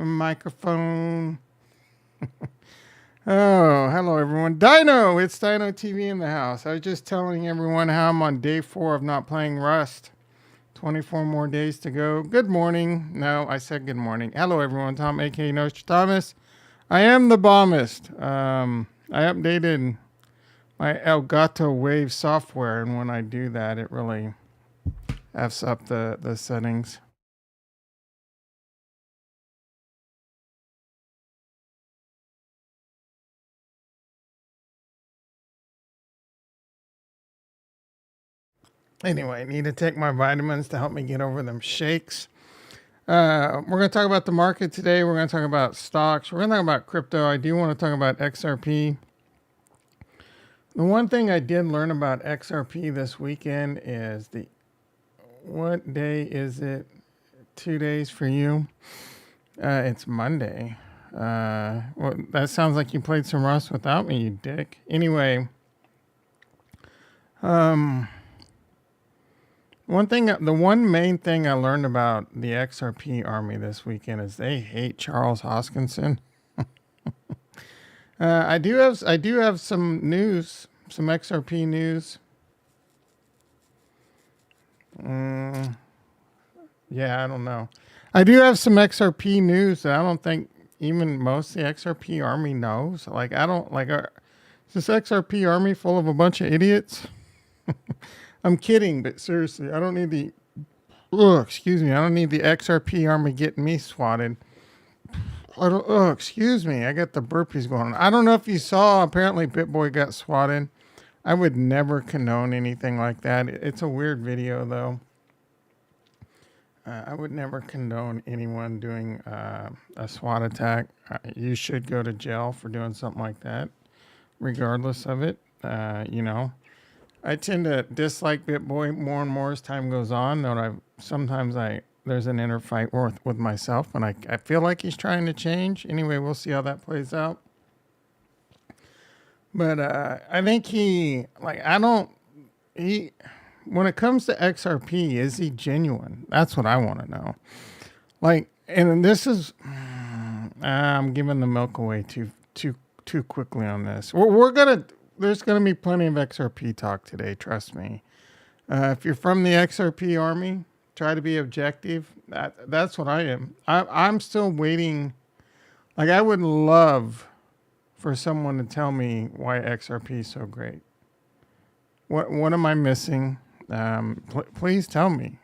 microphone. Oh, hello everyone. Dino, it's Dino TV in the house. I was just telling everyone how I'm on day 4 of not playing Rust. 24 more days to go. Good morning. No, I said good morning. Hello everyone. Tom, aka Nostradamus. I am the bombist. I updated my Elgato Wave software, and when I do that, it really F's up the settings. Anyway, I need to take my vitamins to help me get over them shakes. We're going to talk about the market today. We're going to talk about stocks. We're going to talk about crypto. I do want to talk about XRP. The one thing I did learn about XRP this weekend is what day is it? 2 days for you? It's Monday. Well, that sounds like you played some Rust without me, you dick. Anyway, the one main thing I learned about the XRP army this weekend is they hate Charles Hoskinson. I do have some news, some XRP news. Yeah, I don't know. I do have some XRP news that I don't think even most of the XRP army knows. Like, I don't like. Is this XRP army full of a bunch of idiots? I'm kidding, but seriously, I don't need the. Excuse me. I don't need the XRP army getting me swatted. Excuse me. I got the burpees going on. I don't know if you saw. Apparently, BitBoy got swatted. I would never condone anything like that. It's a weird video, though. I would never condone anyone doing a SWAT attack. You should go to jail for doing something like that, regardless of it. I tend to dislike BitBoy more and more as time goes on. Sometimes there's an inner fight with myself, and I feel like he's trying to change. Anyway, we'll see how that plays out. But I think when it comes to XRP, is he genuine? That's what I want to know. And this is, I'm giving the milk away too quickly on this. There's gonna be plenty of XRP talk today. Trust me. If you're from the XRP army, try to be objective. That's what I am. I'm still waiting. Like, I would love for someone to tell me why XRP is so great. What am I missing? Please tell me,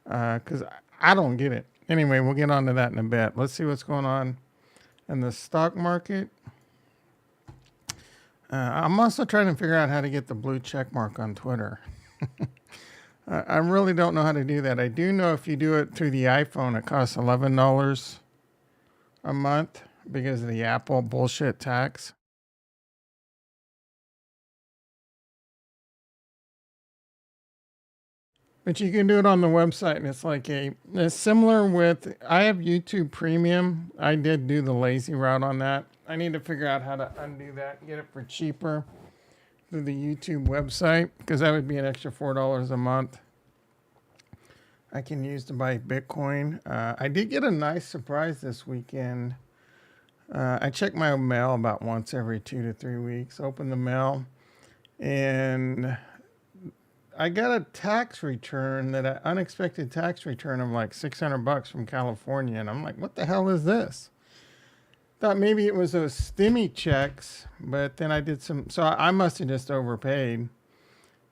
because I don't get it. Anyway, we'll get on to that in a bit. Let's see what's going on in the stock market. I'm also trying to figure out how to get the blue check mark on Twitter. I really don't know how to do that. I do know if you do it through the iPhone, it costs $11 a month because of the Apple bullshit tax. But you can do it on the website, and it's similar with, I have YouTube Premium. I did do the lazy route on that. I need to figure out how to undo that and get it for cheaper through the YouTube website, because that would be an extra $4 a month I can use to buy Bitcoin. I did get a nice surprise this weekend. I check my mail about once every 2 to 3 weeks, open the mail, and I got a unexpected tax return of like $600 from California. And I'm like, what the hell is this? Thought maybe it was those stimmy checks, but then I did so I must have just overpaid.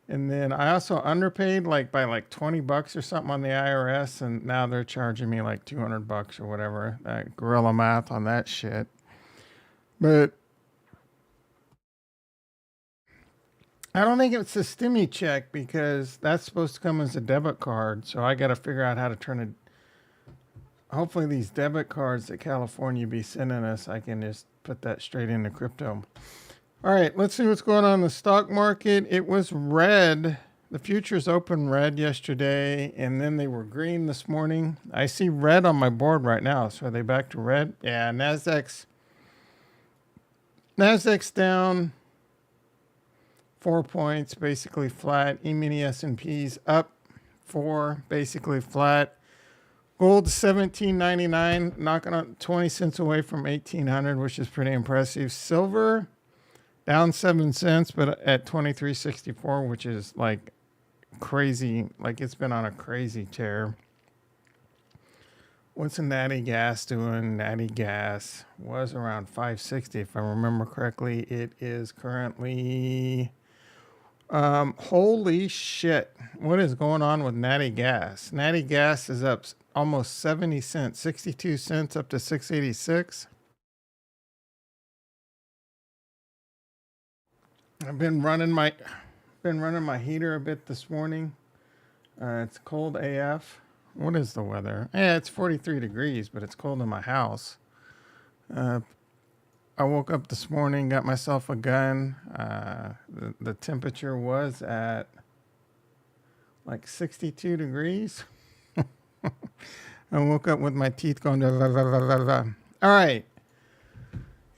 And then I also underpaid by like $20 or something on the IRS. And now they're charging me like $200 or whatever. Guerrilla math on that shit. But I don't think it's a stimmy check, because that's supposed to come as a debit card. So I got to figure out how to turn it. Hopefully these debit cards that California be sending us, I can just put that straight into crypto. All right, let's see what's going on in the stock market. It was red. The futures opened red yesterday, and then they were green this morning. I see red on my board right now. So are they back to red? Yeah, Nasdaq's down 4 points, basically flat. E-mini S&P's up 4, basically flat. Gold 17.99, knocking on 20 cents away from 1800, which is pretty impressive. Silver down 7 cents, but at 23.64, which is like crazy. Like it's been on a crazy tear. What's a natty gas doing? Natty gas was around 560 if I remember correctly. It is currently holy shit. What is going on with natty gas? Natty gas is up almost 70 cents, 62 cents up to 686. I've been running my heater a bit this morning. It's cold AF. What is the weather? Yeah, it's 43 degrees, but it's cold in my house. I woke up this morning, got myself a gun. The temperature was at like 62 degrees. I woke up with my teeth going. Da, da, da, da, da. All right.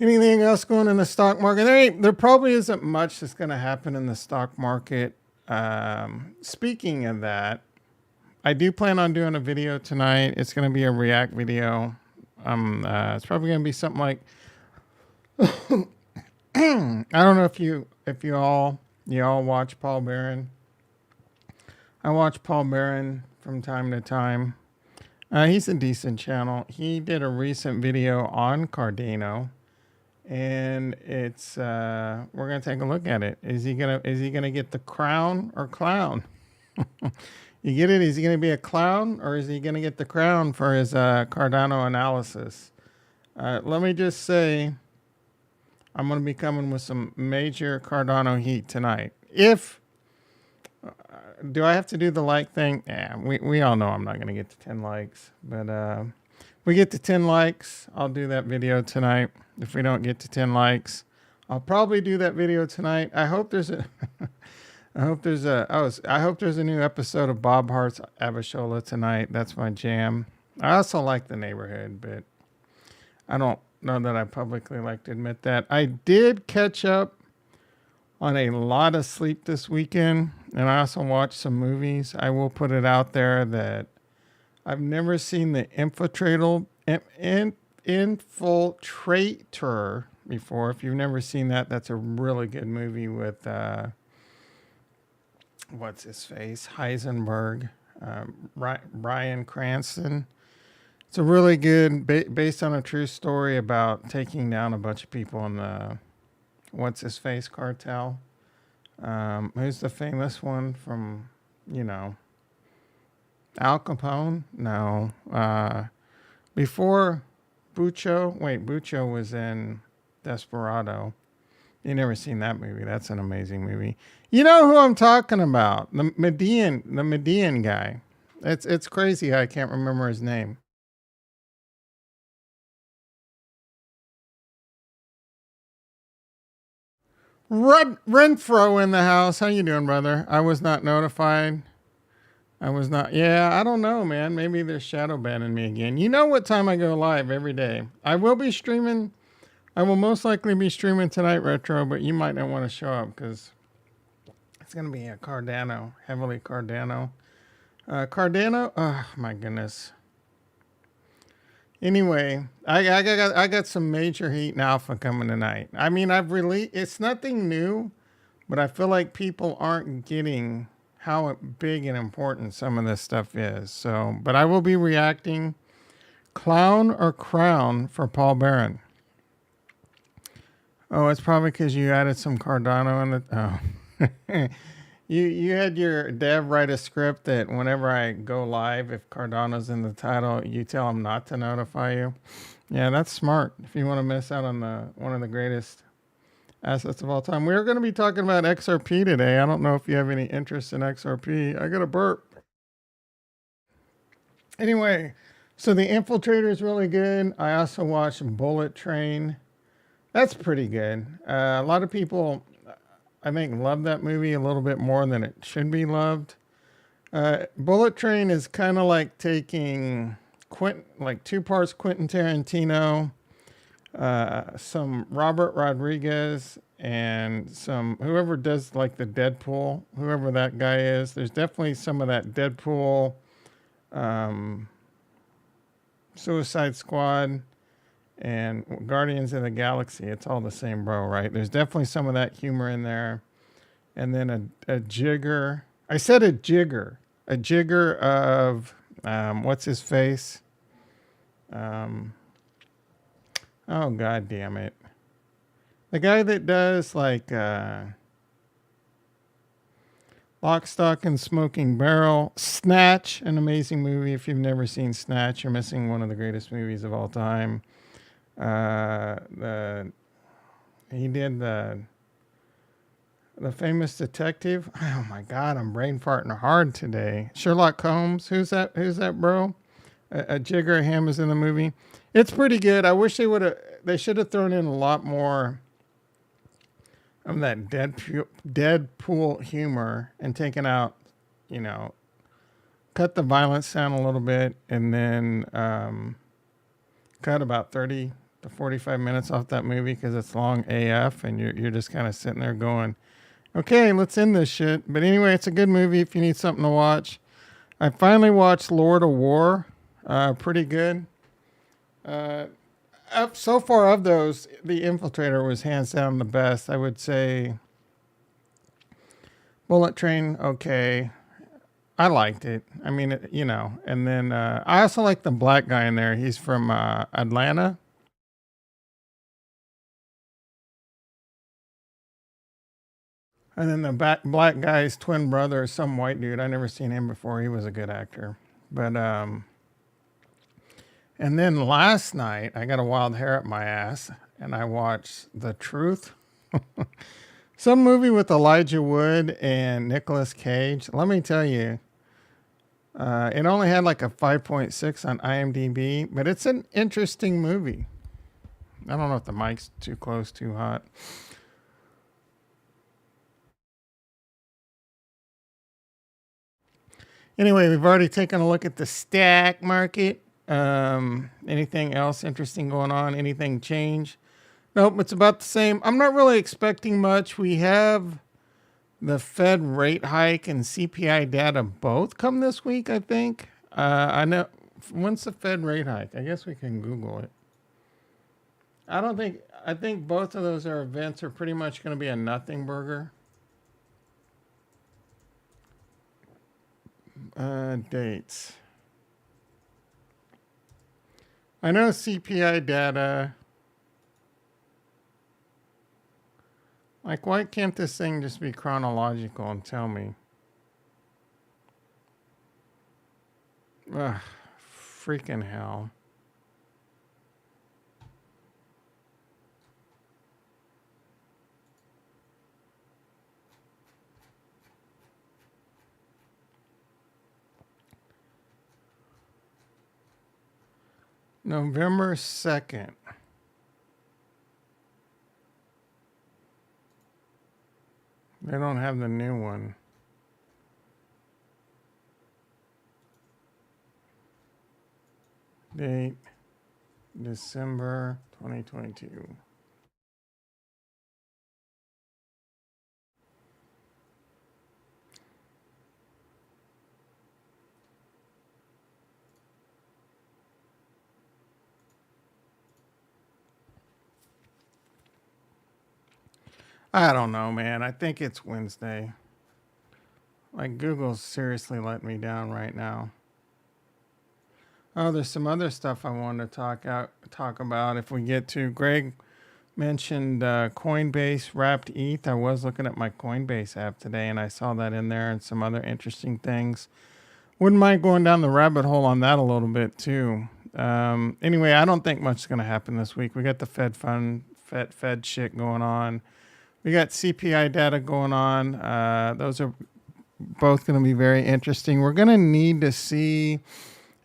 Anything else going in the stock market? There probably isn't much that's going to happen in the stock market. Speaking of that, I do plan on doing a video tonight. It's going to be a react video. It's probably going to be something like I don't know if you all watch Paul Barron. I watch Paul Barron from time to time. He's a decent channel. He did a recent video on Cardano, and it's we're gonna take a look at it. Is he gonna get the crown or clown? You get it? Is he gonna be a clown, or is he gonna get the crown for his Cardano analysis? Let me just say, I'm gonna be coming with some major Cardano heat tonight. Do I have to do the like thing? Yeah, we all know I'm not going to get to 10 likes. But we get to 10 likes, I'll do that video tonight. If we don't get to 10 likes, I'll probably do that video tonight. I hope there's a I hope there's a new episode of Bob Hart's Abishola tonight. That's my jam. I also like the neighborhood, but I don't know that I publicly like to admit that. I did catch up on a lot of sleep this weekend, and I also watched some movies. I will put it out there that I've never seen the Infiltrator before. If you've never seen that, that's a really good movie with what's his face, Heisenberg, Bryan Cranston. It's a really good, based on a true story about taking down a bunch of people in the what's his face cartel. Who's the famous one from, Al Capone? No. Before Buccio. Wait, Buccio was in Desperado. You never seen that movie. That's an amazing movie. You know who I'm talking about. The Median guy. It's crazy how I can't remember his name. Renfro in the house. How you doing, brother? I was not notified. I was not. Yeah, I don't know, man. Maybe they're shadow banning me again. You know what time I go live every day. I will be streaming. I will most likely be streaming tonight, Retro, but you might not want to show up because it's going to be a Cardano, heavily Cardano. Cardano, oh my goodness. Anyway, I got some major heat and alpha coming tonight. I mean, it's nothing new, but I feel like people aren't getting how big and important some of this stuff is. So, but I will be reacting clown or crown for Paul Barron. Oh, it's probably because you added some Cardano in the, You had your dev write a script that whenever I go live, if Cardano's in the title, you tell them not to notify you. Yeah, that's smart. If you want to miss out on one of the greatest assets of all time. We're going to be talking about XRP today. I don't know if you have any interest in XRP. I got a burp. Anyway, so the Infiltrator is really good. I also watched Bullet Train. That's pretty good. A lot of people, I think, love that movie a little bit more than it should be loved. Bullet Train is kind of like taking two parts Quentin Tarantino, some Robert Rodriguez, and some whoever does like the Deadpool, whoever that guy is. There's definitely some of that Deadpool Suicide Squad, and Guardians of the Galaxy. It's all the same, bro, right? There's definitely some of that humor in there. And then a jigger. I said a jigger. A jigger of, what's his face? Oh, God damn it. The guy that does like Lock, Stock, and Smoking Barrel. Snatch, an amazing movie. If you've never seen Snatch, you're missing one of the greatest movies of all time. He did the famous detective. Oh my God, I'm brain farting hard today. Sherlock Holmes. Who's that? Who's that, bro? A jigger of him is in the movie. It's pretty good. I wish they should have thrown in a lot more of that Deadpool humor and taken out, cut the violence down a little bit, and then cut about 30 to 45 minutes off that movie because it's long AF, and you're just kind of sitting there going, okay, let's end this shit. But anyway, it's a good movie if you need something to watch. I finally watched Lord of War. Pretty good. So far of those, The Infiltrator was hands down the best. I would say Bullet Train, okay. I liked it. I mean, and then I also like the black guy in there. He's from Atlanta. And then the black guy's twin brother is some white dude. I never seen him before. He was a good actor. But and then last night I got a wild hair up my ass and I watched The Truth. Some movie with Elijah Wood and Nicolas Cage. Let me tell you, it only had like a 5.6 on IMDb, but it's an interesting movie. I don't know if the mic's too close, too hot. Anyway, we've already taken a look at the stock market. Anything else interesting going on? Anything change? Nope, it's about the same. I'm not really expecting much. We have the Fed rate hike and CPI data both come this week, I think. I know. When's the Fed rate hike? I guess we can Google it. I think both of those events are pretty much going to be a nothing burger. Dates. I know CPI data. Like, why can't this thing just be chronological and tell me? Ugh, freaking hell. November 2nd. They don't have the new one. Date, December 2022. I don't know, man. I think it's Wednesday. Like, Google's seriously letting me down right now. Oh, there's some other stuff I wanted to talk about if we get to. Greg mentioned Coinbase wrapped ETH. I was looking at my Coinbase app today and I saw that in there and some other interesting things. Wouldn't mind going down the rabbit hole on that a little bit too. Anyway, I don't think much is going to happen this week. We got the Fed shit going on. We got CPI data going on. Those are both going to be very interesting. We're going to need to see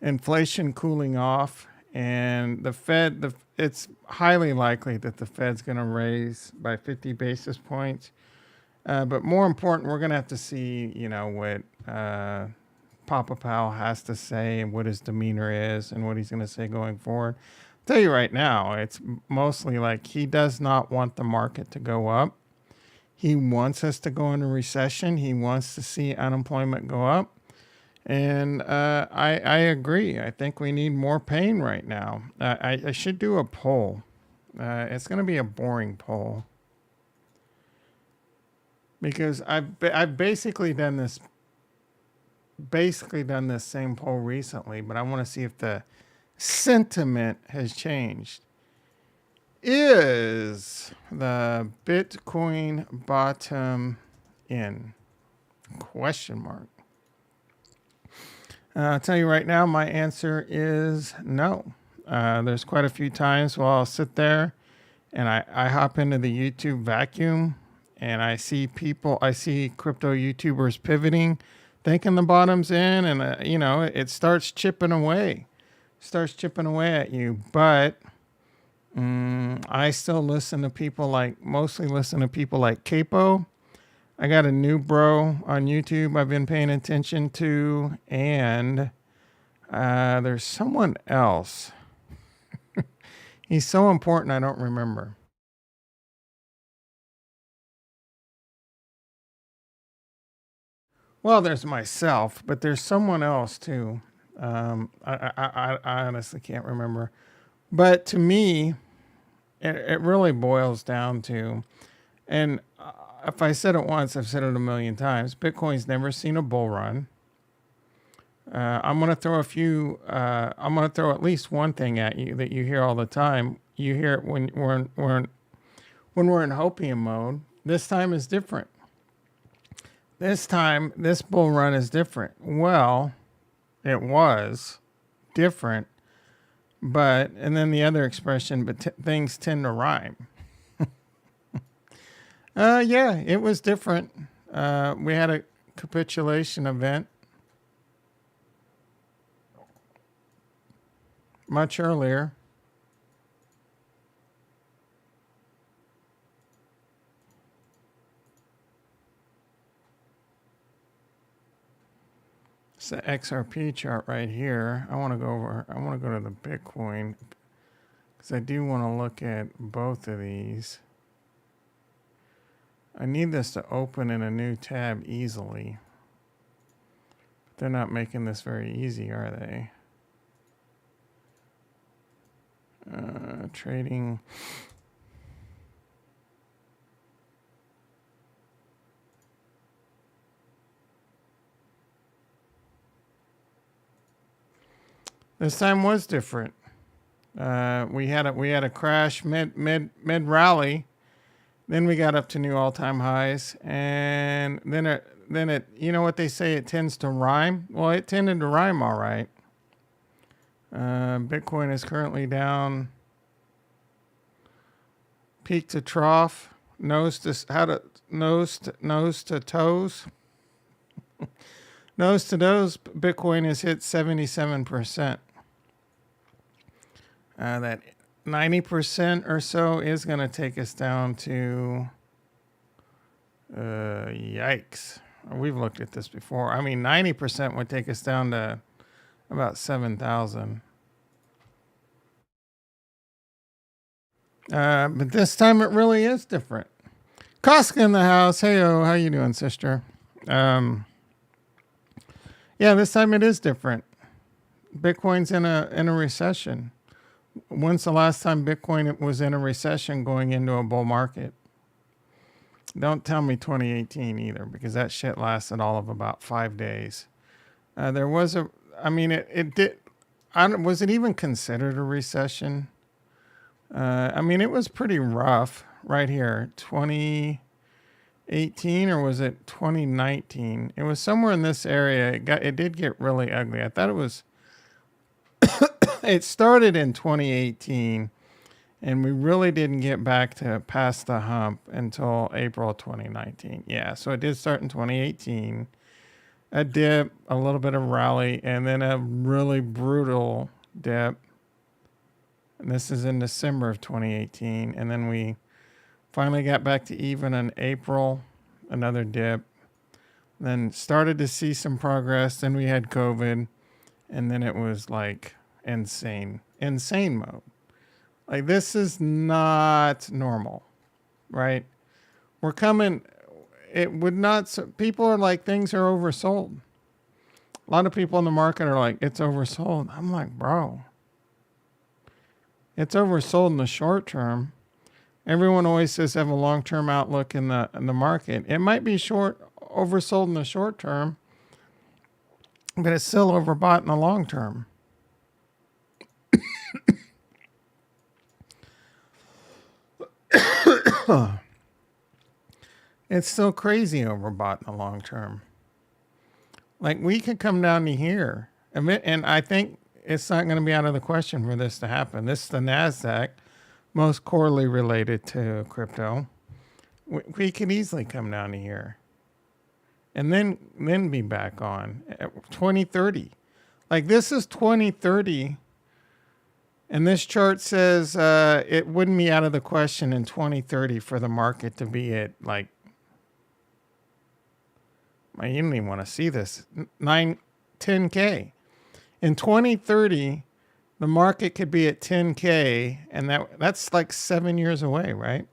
inflation cooling off, and the Fed, it's highly likely that the Fed's going to raise by 50 basis points. But more important, we're going to have to see, what Papa Powell has to say and what his demeanor is and what he's going to say going forward. I'll tell you right now, it's mostly like he does not want the market to go up. He wants us to go into recession. He wants to see unemployment go up. And I agree. I think we need more pain right now. I should do a poll. It's going to be a boring poll because I've basically done this same poll recently, but I want to see if the sentiment has changed. Is the Bitcoin bottom in? Question mark. I'll tell you right now, my answer is no. There's quite a few times where I'll sit there and I hop into the YouTube vacuum and I see crypto YouTubers pivoting, thinking the bottom's in, and it starts chipping away at you. But I still mostly listen to people like Capo. I got a new bro on YouTube I've been paying attention to, and there's someone else. He's so important I don't remember. Well, there's myself, but there's someone else too. I honestly can't remember. But to me, it really boils down to, and if I said it once, I've said it a million times. Bitcoin's never seen a bull run. I'm gonna throw I'm gonna throw at least one thing at you that you hear all the time. You hear it when we're in hopium mode. This time is different. This time, this bull run is different. Well, it was different, and then the other expression, but things tend to rhyme. Yeah, it was different. We had a capitulation event much earlier. It's the XRP chart right here. I want to go to the Bitcoin because I do want to look at both of these. I need this to open in a new tab easily. But they're not making this very easy, are they? Trading. This time was different. We had a crash mid rally. Then we got up to new all-time highs, and then it you know what they say, it tends to rhyme. Well, it tended to rhyme all right. Bitcoin is currently down, peak to trough, nose to toes. Nose to nose, Bitcoin has hit 77%. That 90% or so is going to take us down to, yikes. We've looked at this before. I mean, 90% would take us down to about 7,000. But this time it really is different. Koska in the house. Hey-o, how you doing, sister? Yeah, this time it is different. Bitcoin's in a recession. When's the last time Bitcoin was in a recession going into a bull market? Don't tell me 2018 either, because that shit lasted all of about 5 days. There was it did. Was it even considered a recession? It was pretty rough right here. 2018, or was it 2019? It was somewhere in this area. It did get really ugly. I thought it was. It started in 2018, and we really didn't get back to past the hump until April 2019. Yeah, so it did start in 2018. A dip, a little bit of rally, and then a really brutal dip. And this is in December of 2018. And then we finally got back to even in April, another dip. Then started to see some progress. Then we had COVID. And then it was like insane mode. Like, this is not normal, right? People are like, things are oversold. A lot of people in the market are like, it's oversold. I'm like, bro, it's oversold in the short term. Everyone always says have a long-term outlook in the market. It might be oversold in the short term, but it's still overbought in the long term. It's still crazy overbought in the long term. Like we could come down to here, and I think it's not going to be out of the question for this to happen. This is the NASDAQ, most correlated related to crypto. We could easily come down to here, and then be back on at 2030. Like this is 2030, and this chart says it wouldn't be out of the question in 2030 for the market to be at like, I didn't even want to see this, 10K. In 2030, the market could be at 10K, and that's like 7 years away, right?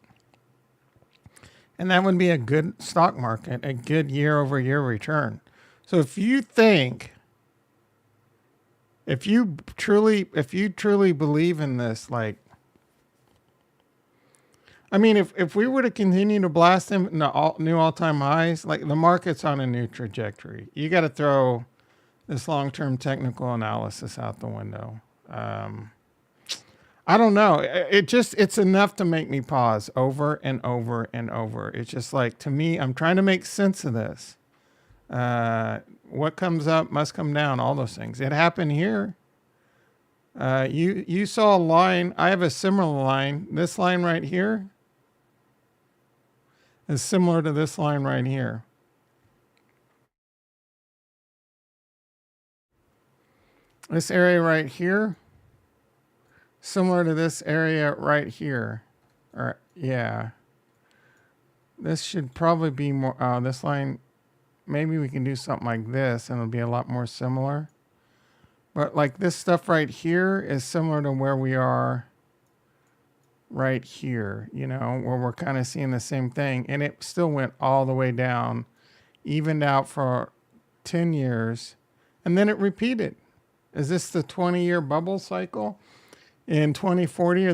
And that would be a good stock market, a good year-over-year return. So if you truly believe in this, like, I mean, if we were to continue to blast them into new all-time highs, like the market's on a new trajectory. You got to throw this long-term technical analysis out the window. I don't know. It's enough to make me pause over and over and over. It's just like, to me, I'm trying to make sense of this. What comes up must come down, all those things. It happened here. You saw a line. I have a similar line. This line right here is similar to this line right here. This area right here, similar to this area right here. Or yeah. This should probably be more, this line, maybe we can do something like this and it'll be a lot more similar. But like this stuff right here is similar to where we are right here, you know, where we're kind of seeing the same thing. And it still went all the way down, evened out for 10 years, and then it repeated. Is this the 20-year bubble cycle? In 2040,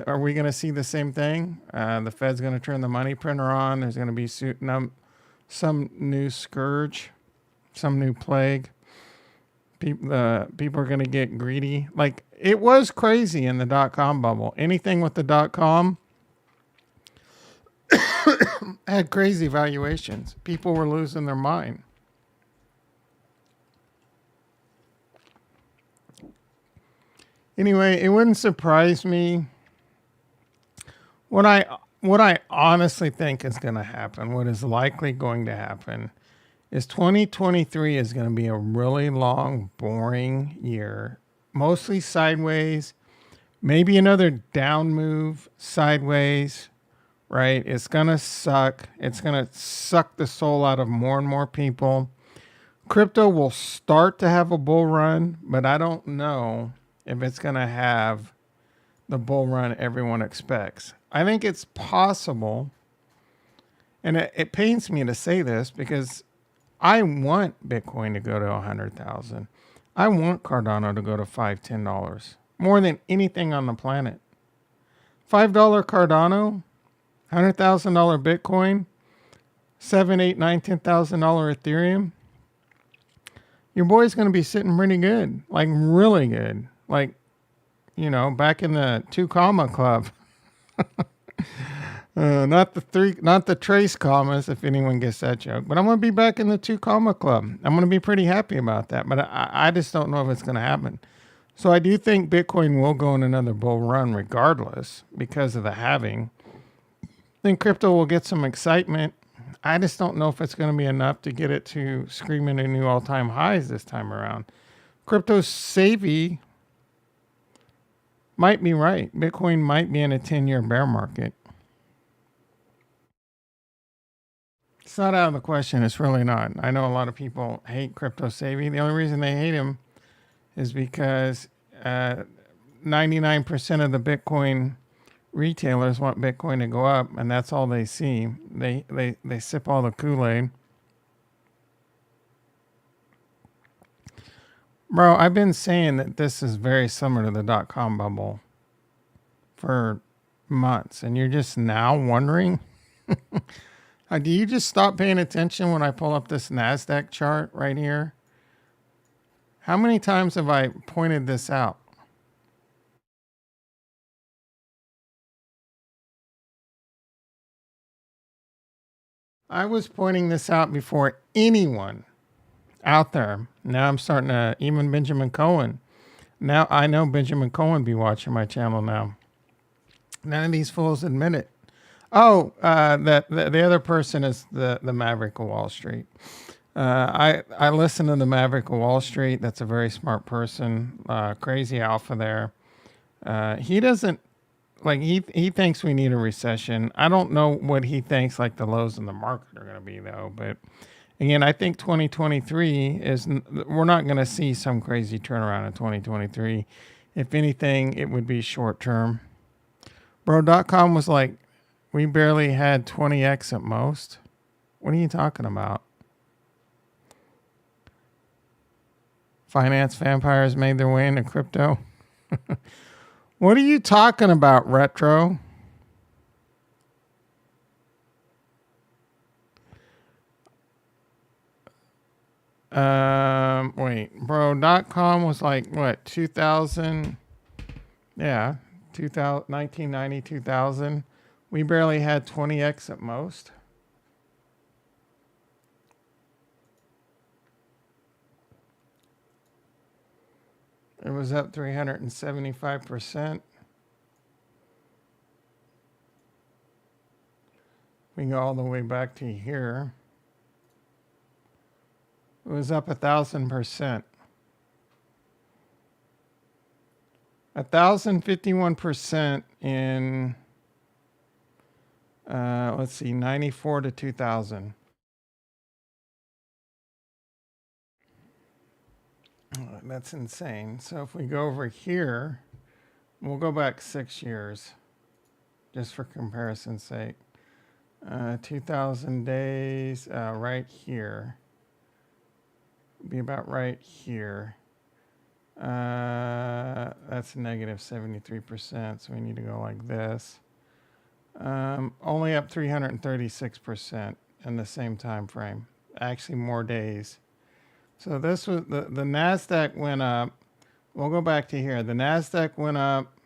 are we gonna see the same thing? The Fed's gonna turn the money printer on. There's gonna be some new scourge, some new plague. People are gonna get greedy. Like it was crazy in the .com bubble. Anything with the .com had crazy valuations. People were losing their mind. Anyway, it wouldn't surprise me. What I honestly think is going to happen, what is likely going to happen, is 2023 is going to be a really long, boring year. Mostly sideways, maybe another down move sideways, right? It's going to suck. It's going to suck the soul out of more and more people. Crypto will start to have a bull run, but I don't know if it's going to have the bull run everyone expects. I think it's possible, and it pains me to say this because I want Bitcoin to go to 100,000. I want Cardano to go to $5, $10 more than anything on the planet. $5 Cardano, $100,000 Bitcoin, $7, $8, $9, $10,000 Ethereum. Your boy's going to be sitting pretty good, like really good. Like, you know, back in the 2 comma club. Not the trace commas, if anyone gets that joke. But I'm going to be back in the 2 comma club. I'm going to be pretty happy about that. But I just don't know if it's going to happen. So I do think Bitcoin will go in another bull run regardless because of the halving. Then crypto will get some excitement. I just don't know if it's going to be enough to get it to screaming to new all-time highs this time around. Crypto savvy might be right. Bitcoin might be in a 10-year bear market. It's not out of the question. It's really not. I know a lot of people hate crypto savvy. The only reason they hate him is because 99% of the Bitcoin retailers want Bitcoin to go up, and that's all they see. They sip all the Kool-Aid. Bro, I've been saying that this is very similar to the dot-com bubble for months, and you're just now wondering? Do you just stop paying attention when I pull up this NASDAQ chart right here? How many times have I pointed this out? I was pointing this out before anyone out there. Now I'm starting to, even Benjamin Cohen. Now I know Benjamin Cohen be watching my channel now. None of these fools admit it. Oh, the other person is the Maverick of Wall Street. I listen to the Maverick of Wall Street. That's a very smart person. Crazy alpha there. He doesn't like he thinks we need a recession. I don't know what he thinks like the lows in the market are going to be though. But again, I think 2023 is we're not going to see some crazy turnaround in 2023. If anything, it would be short term. Bro.com was like, we barely had 20x at most. What are you talking about? Finance vampires made their way into crypto. What are you talking about, Retro? Wait, bro.com was like, what, 2000? Yeah, 2000, 1990, 2000. We barely had 20x at most. It was up 375%. We can go all the way back to here. It was up 1,000%. 1,051% in, let's see, 94 to 2000. That's insane. So if we go over here, we'll go back 6 years, just for comparison's sake. 2,000 days, right here. Be about right here. That's negative 73%, so we need to go like this. Only up 336% in the same time frame. Actually, more days. So this was the NASDAQ went up. We'll go back to here. The NASDAQ went up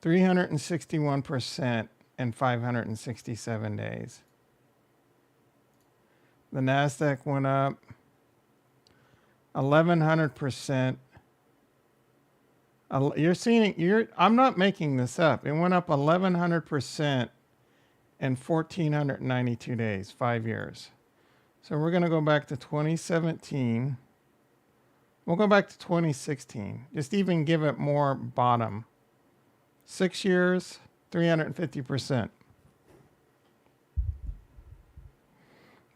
361% in 567 days. The NASDAQ went up 1,100%. You're seeing, I'm not making this up. It went up 1,100% in 1,492 days, 5 years. So we're going to go back to 2017. We'll go back to 2016. Just even give it more bottom. 6 years, 350%.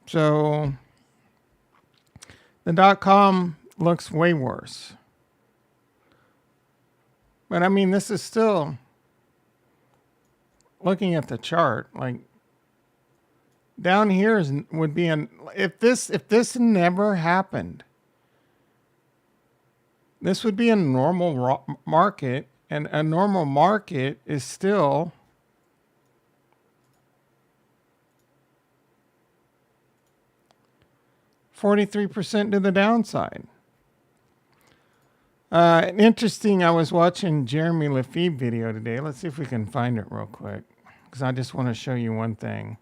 So the .com looks way worse. But I mean, this is still, looking at the chart, like down here would be if this never happened, this would be a normal market, and a normal market is still 43% to the downside. Interesting, I was watching Jeremy Lefebvre video today. Let's see if we can find it real quick, because I just want to show you one thing.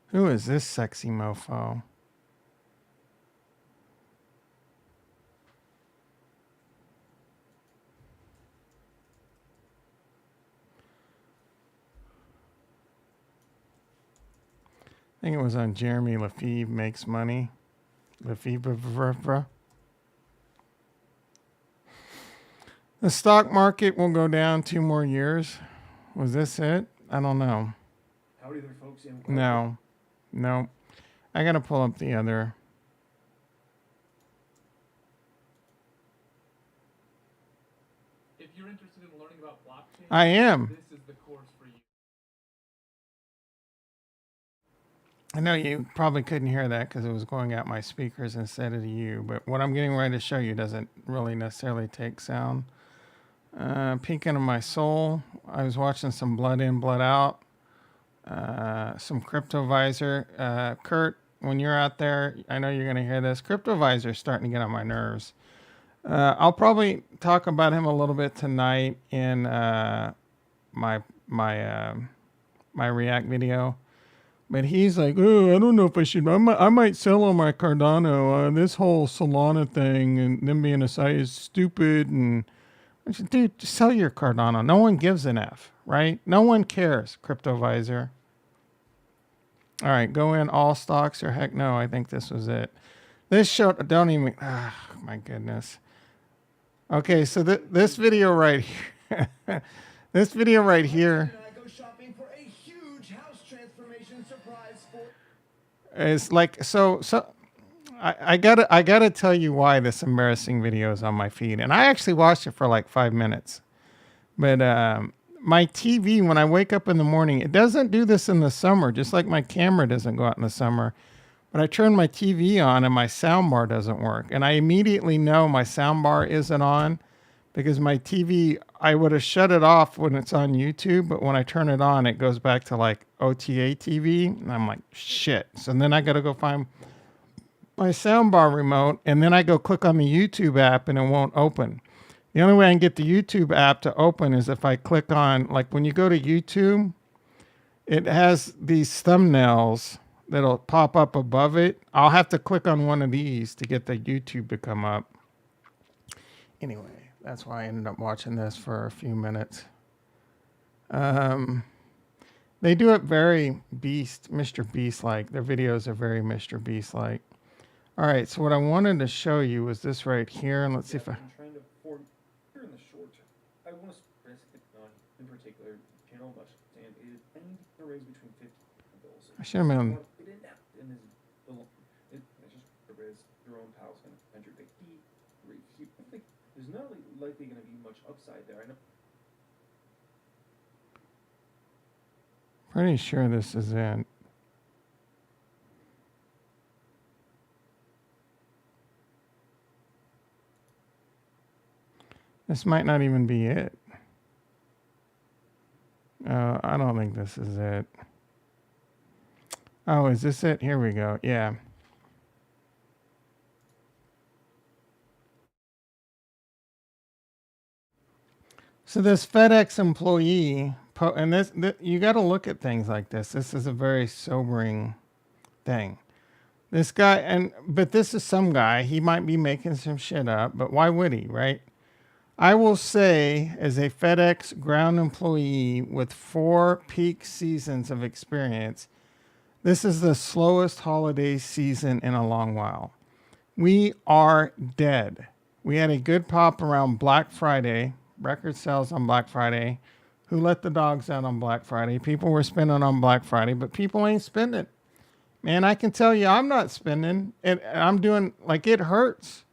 Who is this sexy mofo? I think it was on Jeremy Lefebvre Makes Money. Lefebvre. The stock market will go down 2 more years. Was this it? I don't know. Howdy there, folks. No. I got to pull up the other. If you're interested in learning about blockchain, I am. This is the course for you. I know you probably couldn't hear that because it was going out my speakers instead of you, but what I'm getting ready to show you doesn't really necessarily take sound. Peek into my soul. I was watching some Blood In, Blood Out, some Crypto Visor. Kurt, when you're out there, I know you're going to hear this. Crypto Visor is starting to get on my nerves. I'll probably talk about him a little bit tonight in my my React video. But he's like, oh, I don't know if I should. I might sell on my Cardano. This whole Solana thing and them being a site is stupid. And I said, dude, just sell your Cardano. No one gives an F, right? No one cares, CryptoVisor. All right, go in all stocks or heck no. I think this was it. This show, don't even, my goodness. Okay, so this video right here, this video right here. It's like so I gotta tell you why this embarrassing video is on my feed, and I actually watched it for like 5 minutes. But my TV, when I wake up in the morning, it doesn't do this in the summer, just like my camera doesn't go out in the summer. But I turn my TV on and my sound bar doesn't work, and I immediately know my sound bar isn't on because my TV, I would have shut it off when it's on YouTube, but when I turn it on, it goes back to like OTA TV, and I'm like, shit. So then I got to go find my soundbar remote, and then I go click on the YouTube app, and it won't open. The only way I can get the YouTube app to open is if I click on, like when you go to YouTube, it has these thumbnails that'll pop up above it. I'll have to click on one of these to get the YouTube to come up. Anyway. That's why I ended up watching this for a few minutes. They do it very Mr. Beast-like. Their videos are very Mr. Beast-like. All right, so what I wanted to show you was this right here, and let's see if I... I'm trying to form here in the short. I want to press it on, in particular, channel much, and I need to raise between 50 bills. I should have been... Your own pals and 100 big E. There's not likely going to be much upside there. I know. Pretty sure this is it. This might not even be it. I don't think this is it. Oh, is this it? Here we go. Yeah. So this FedEx employee, and this you got to look at things like this. This is a very sobering thing. This guy, but this is some guy. He might be making some shit up, but why would he, right? I will say, as a FedEx ground employee with 4 peak seasons of experience, this is the slowest holiday season in a long while. We are dead. We had a good pop around Black Friday. Record sales on Black Friday. Who let the dogs out on Black Friday? People were spending on Black Friday, but people ain't spending. Man, I can tell you I'm not spending. I'm doing, like, it hurts.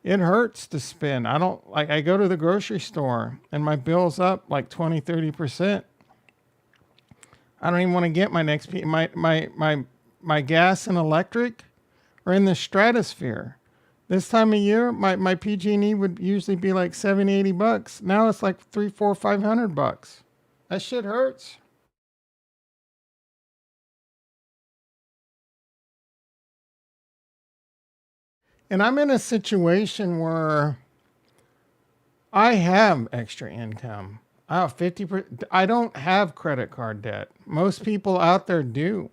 It hurts to spend. I go to the grocery store and my bill's up like 20, 30%. I don't even want to get my next, my gas and electric are in the stratosphere. This time of year, my PG&E would usually be like $70, $80. Now it's like $300, $400, $500. That shit hurts. And I'm in a situation where I have extra income. I have 50%. I don't have credit card debt. Most people out there do.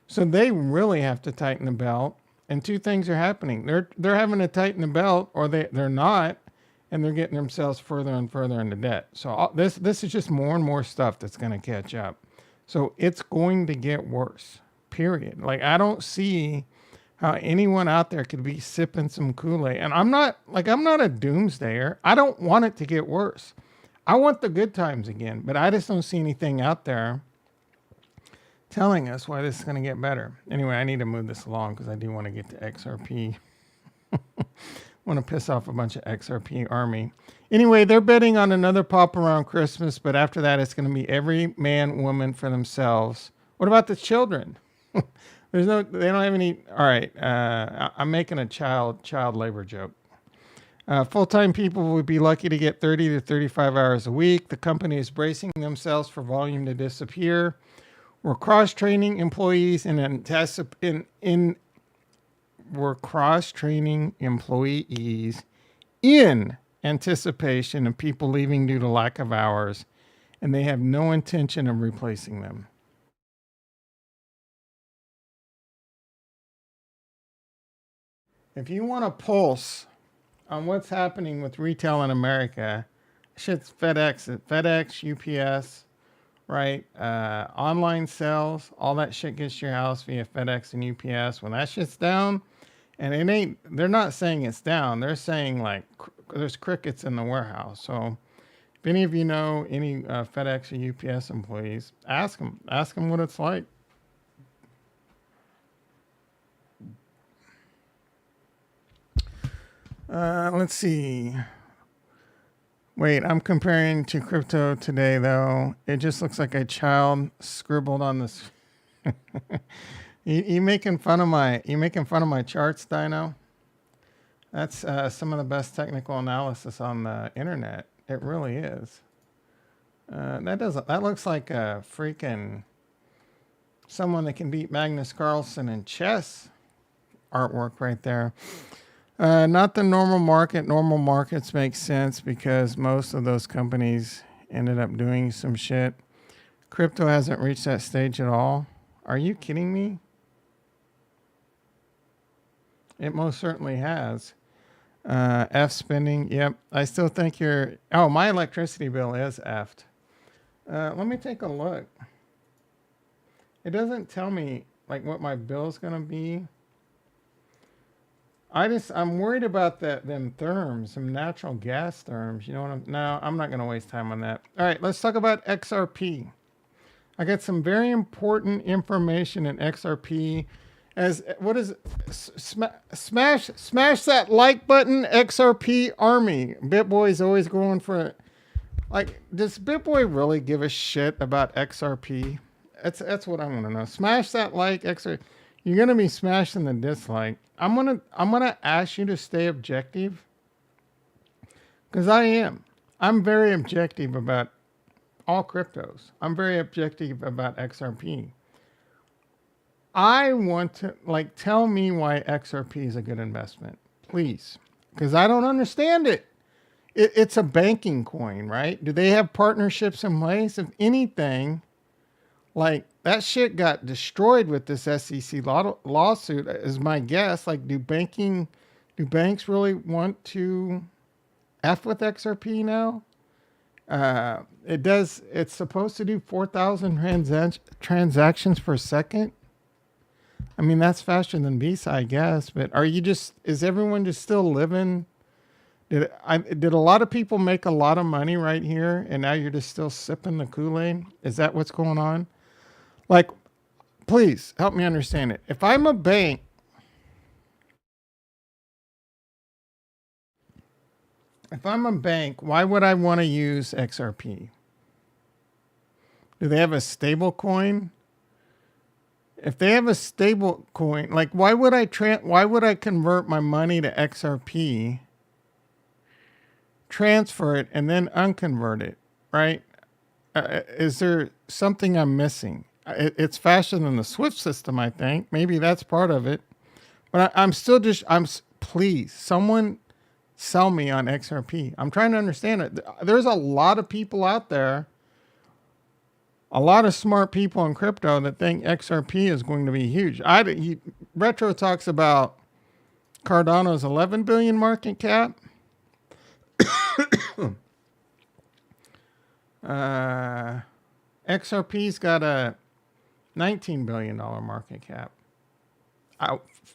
So they really have to tighten the belt. And 2 things are happening. They're having to tighten the belt, or they're not, and they're getting themselves further and further into debt. So this is just more and more stuff that's going to catch up. So it's going to get worse, period. Like, I don't see how anyone out there could be sipping some Kool-Aid. And I'm not a doomsdayer. I don't want it to get worse. I want the good times again, but I just don't see anything out there telling us why this is going to get better. Anyway, I need to move this along because I do want to get to XRP. Want to piss off a bunch of XRP army. Anyway, they're betting on another pop around Christmas, but after that, it's going to be every man, woman for themselves. What about the children? There's no, they don't have any. All right. I'm making a child labor joke. Full-time people would be lucky to get 30 to 35 hours a week. The company is bracing themselves for volume to disappear. We're cross-training employees we're cross-training employees in anticipation of people leaving due to lack of hours, and they have no intention of replacing them. If you want a pulse on what's happening with retail in America, shit's FedEx, UPS, right? Online sales, all that shit gets to your house via FedEx and UPS. When that shit's down, and they're not saying it's down. They're saying like there's crickets in the warehouse. So if any of you know any FedEx or UPS employees, ask them what it's like. Let's see. Wait, I'm comparing to crypto today, though. It just looks like a child scribbled on this. You making fun of my charts, Dino? That's some of the best technical analysis on the internet. It really is. That looks like a freaking someone that can beat Magnus Carlsen in chess artwork right there. Not the normal market. Normal markets make sense because most of those companies ended up doing some shit. Crypto hasn't reached that stage at all. Are you kidding me? It most certainly has. F spending. Yep. I still think my electricity bill is F'd. Let me take a look. It doesn't tell me like what my bill's going to be. I'm worried about them therms, some natural gas therms. You know what I'm not going to waste time on that. All right, let's talk about XRP. I got some very important information in XRP. Smash that like button, XRP Army. BitBoy's always going for it. Like, does BitBoy really give a shit about XRP? That's what I want to know. Smash that like, XRP. You're gonna be smashing the dislike. I'm gonna ask you to stay objective, because I am. I'm very objective about all cryptos. I'm very objective about XRP. I want to tell me why XRP is a good investment, please, because I don't understand it. It's a banking coin, right? Do they have partnerships in place? If anything, like that shit got destroyed with this SEC lawsuit, is my guess. Like, do banks really want to F with XRP now? It's supposed to do 4,000 transactions per second. I mean, that's faster than Visa, I guess. But is everyone just still living? Did a lot of people make a lot of money right here, and now you're just still sipping the Kool-Aid? Is that what's going on? Like, please help me understand it. If I'm a bank, why would I want to use XRP? Do they have a stable coin? If they have a stable coin, like why would I convert my money to XRP, transfer it, and then unconvert it, right? Is there something I'm missing? It's faster than the SWIFT system, I think. Maybe that's part of it. But please, someone sell me on XRP. I'm trying to understand it. There's a lot of people out there, a lot of smart people in crypto that think XRP is going to be huge. Retro talks about Cardano's 11 billion market cap. XRP's got a $19 billion market cap.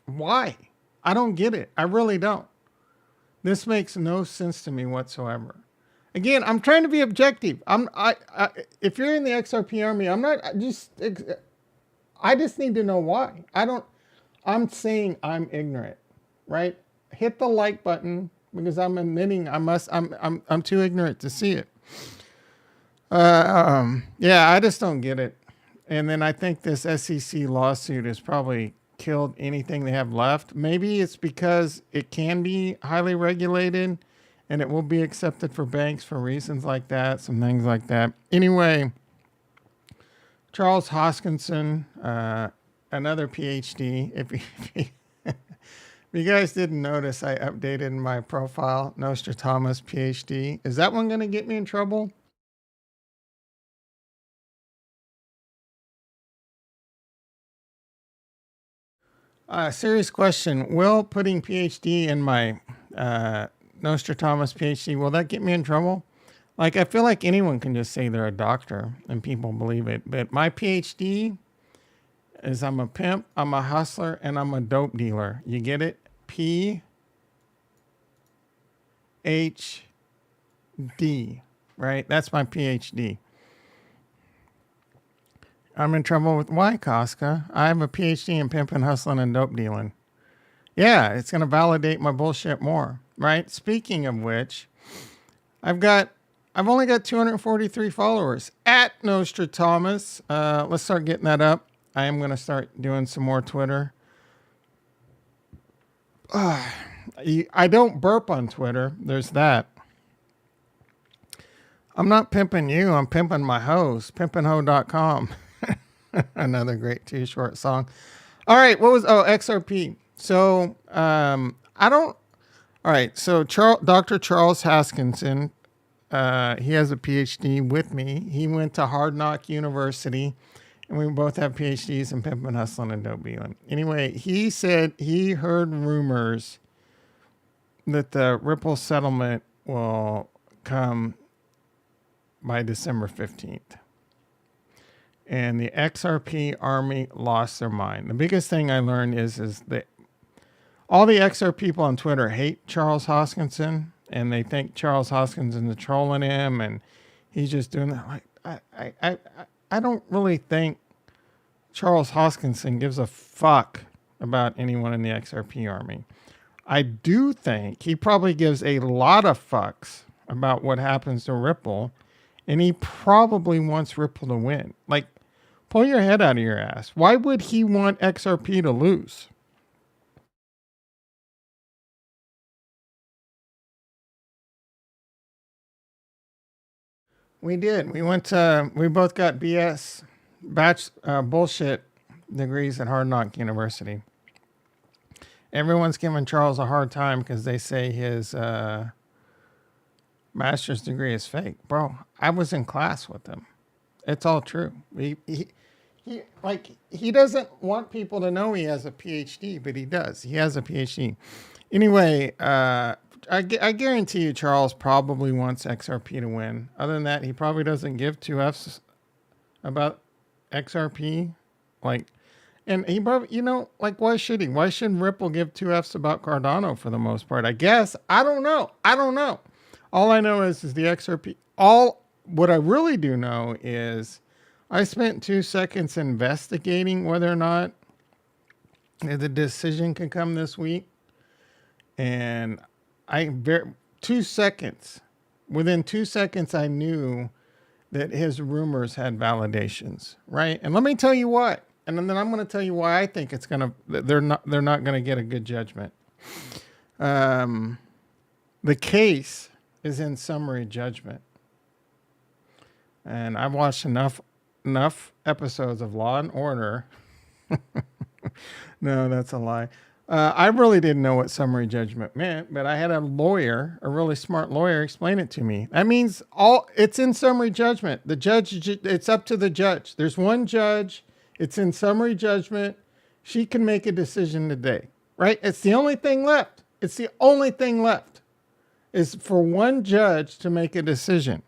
Why? I don't get it. I really don't. This makes no sense to me whatsoever. Again, I'm trying to be objective. If you're in the XRP army, I just need to know why. I'm saying I'm ignorant, right? Hit the like button, because I'm admitting I'm too ignorant to see it. Yeah, I just don't get it. And then I think this SEC lawsuit has probably killed anything they have left. Maybe it's because it can be highly regulated and it will be accepted for banks for reasons like that, some things like that. Anyway, Charles Hoskinson, another PhD. If you guys didn't notice, I updated my profile, Nostradamus PhD. Is that one going to get me in trouble? Serious question. Will putting PhD in my Nostradamus PhD, will that get me in trouble? Like, I feel like anyone can just say they're a doctor and people believe it. But my PhD is I'm a pimp, I'm a hustler, and I'm a dope dealer. You get it? PhD, right? That's my PhD. I'm in trouble with why, Casca? I have a PhD in pimping, hustling, and dope dealing. Yeah, it's going to validate my bullshit more, right? Speaking of which, I've only got 243 followers at Nostradamus. Let's start getting that up. I am going to start doing some more Twitter. I don't burp on Twitter. There's that. I'm not pimping you. I'm pimping my host, pimpinho.com. Another great Too Short song. All right. XRP. So, all right. So Dr. Charles Hoskinson, he has a PhD with me. He went to Hard Knock University and we both have PhDs in pimping, hustling, and dope dealing. Anyway, he said he heard rumors that the Ripple settlement will come by December 15th. And the XRP army lost their mind. The biggest thing I learned is that all the XRP people on Twitter hate Charles Hoskinson, and they think Charles Hoskinson is trolling him, and he's just doing that. Like, I don't really think Charles Hoskinson gives a fuck about anyone in the XRP army. I do think he probably gives a lot of fucks about what happens to Ripple, and he probably wants Ripple to win. Like, pull your head out of your ass. Why would he want XRP to lose? We did. We both got BS bullshit degrees at Hard Knock University. Everyone's giving Charles a hard time because they say his master's degree is fake. Bro, I was in class with him. It's all true. He doesn't want people to know he has a PhD, but he does. He has a PhD. Anyway, I guarantee you Charles probably wants XRP to win. Other than that, he probably doesn't give two F's about XRP. And he probably, why should he? Why shouldn't Ripple give two F's about Cardano for the most part? I guess. I don't know. All I know is the XRP. What I really do know is I spent 2 seconds investigating whether or not the decision can come this week. And within 2 seconds, I knew that his rumors had validations, right? And let me tell you what, and then I'm going to tell you why I think they're not going to get a good judgment. The case is in summary judgment. And I've watched enough episodes of Law and Order. No, that's a lie. I really didn't know what summary judgment meant, but I had a really smart lawyer, explain it to me. That means it's in summary judgment. The judge, it's up to the judge. There's one judge. It's in summary judgment. She can make a decision today, right? It's the only thing left. Is for one judge to make a decision.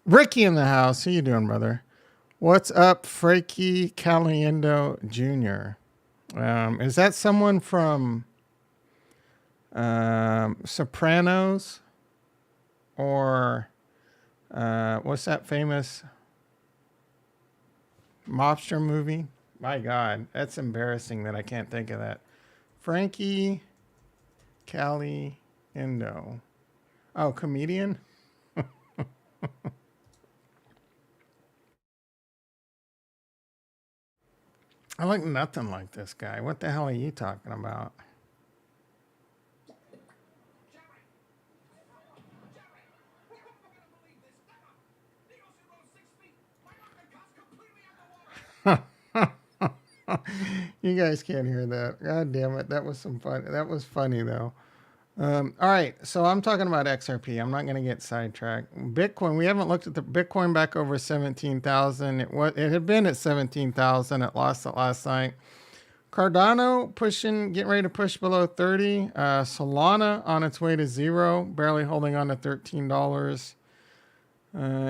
Ricky in the house. How you doing, brother? What's up, Frankie Caliendo Jr.? Is that someone from Sopranos? Or what's that famous mobster movie? My God, that's embarrassing that I can't think of that. Frankie Caliendo. Oh, comedian? I like nothing like this guy. What the hell are you talking about? You guys can't hear that. God damn it. That was some fun. That was funny though. All right. So I'm talking about XRP. I'm not going to get sidetracked. Bitcoin. We haven't looked at the Bitcoin back over 17,000. It had been at 17,000. It lost it last night. Cardano getting ready to push below 30. Solana on its way to zero, barely holding on to $13.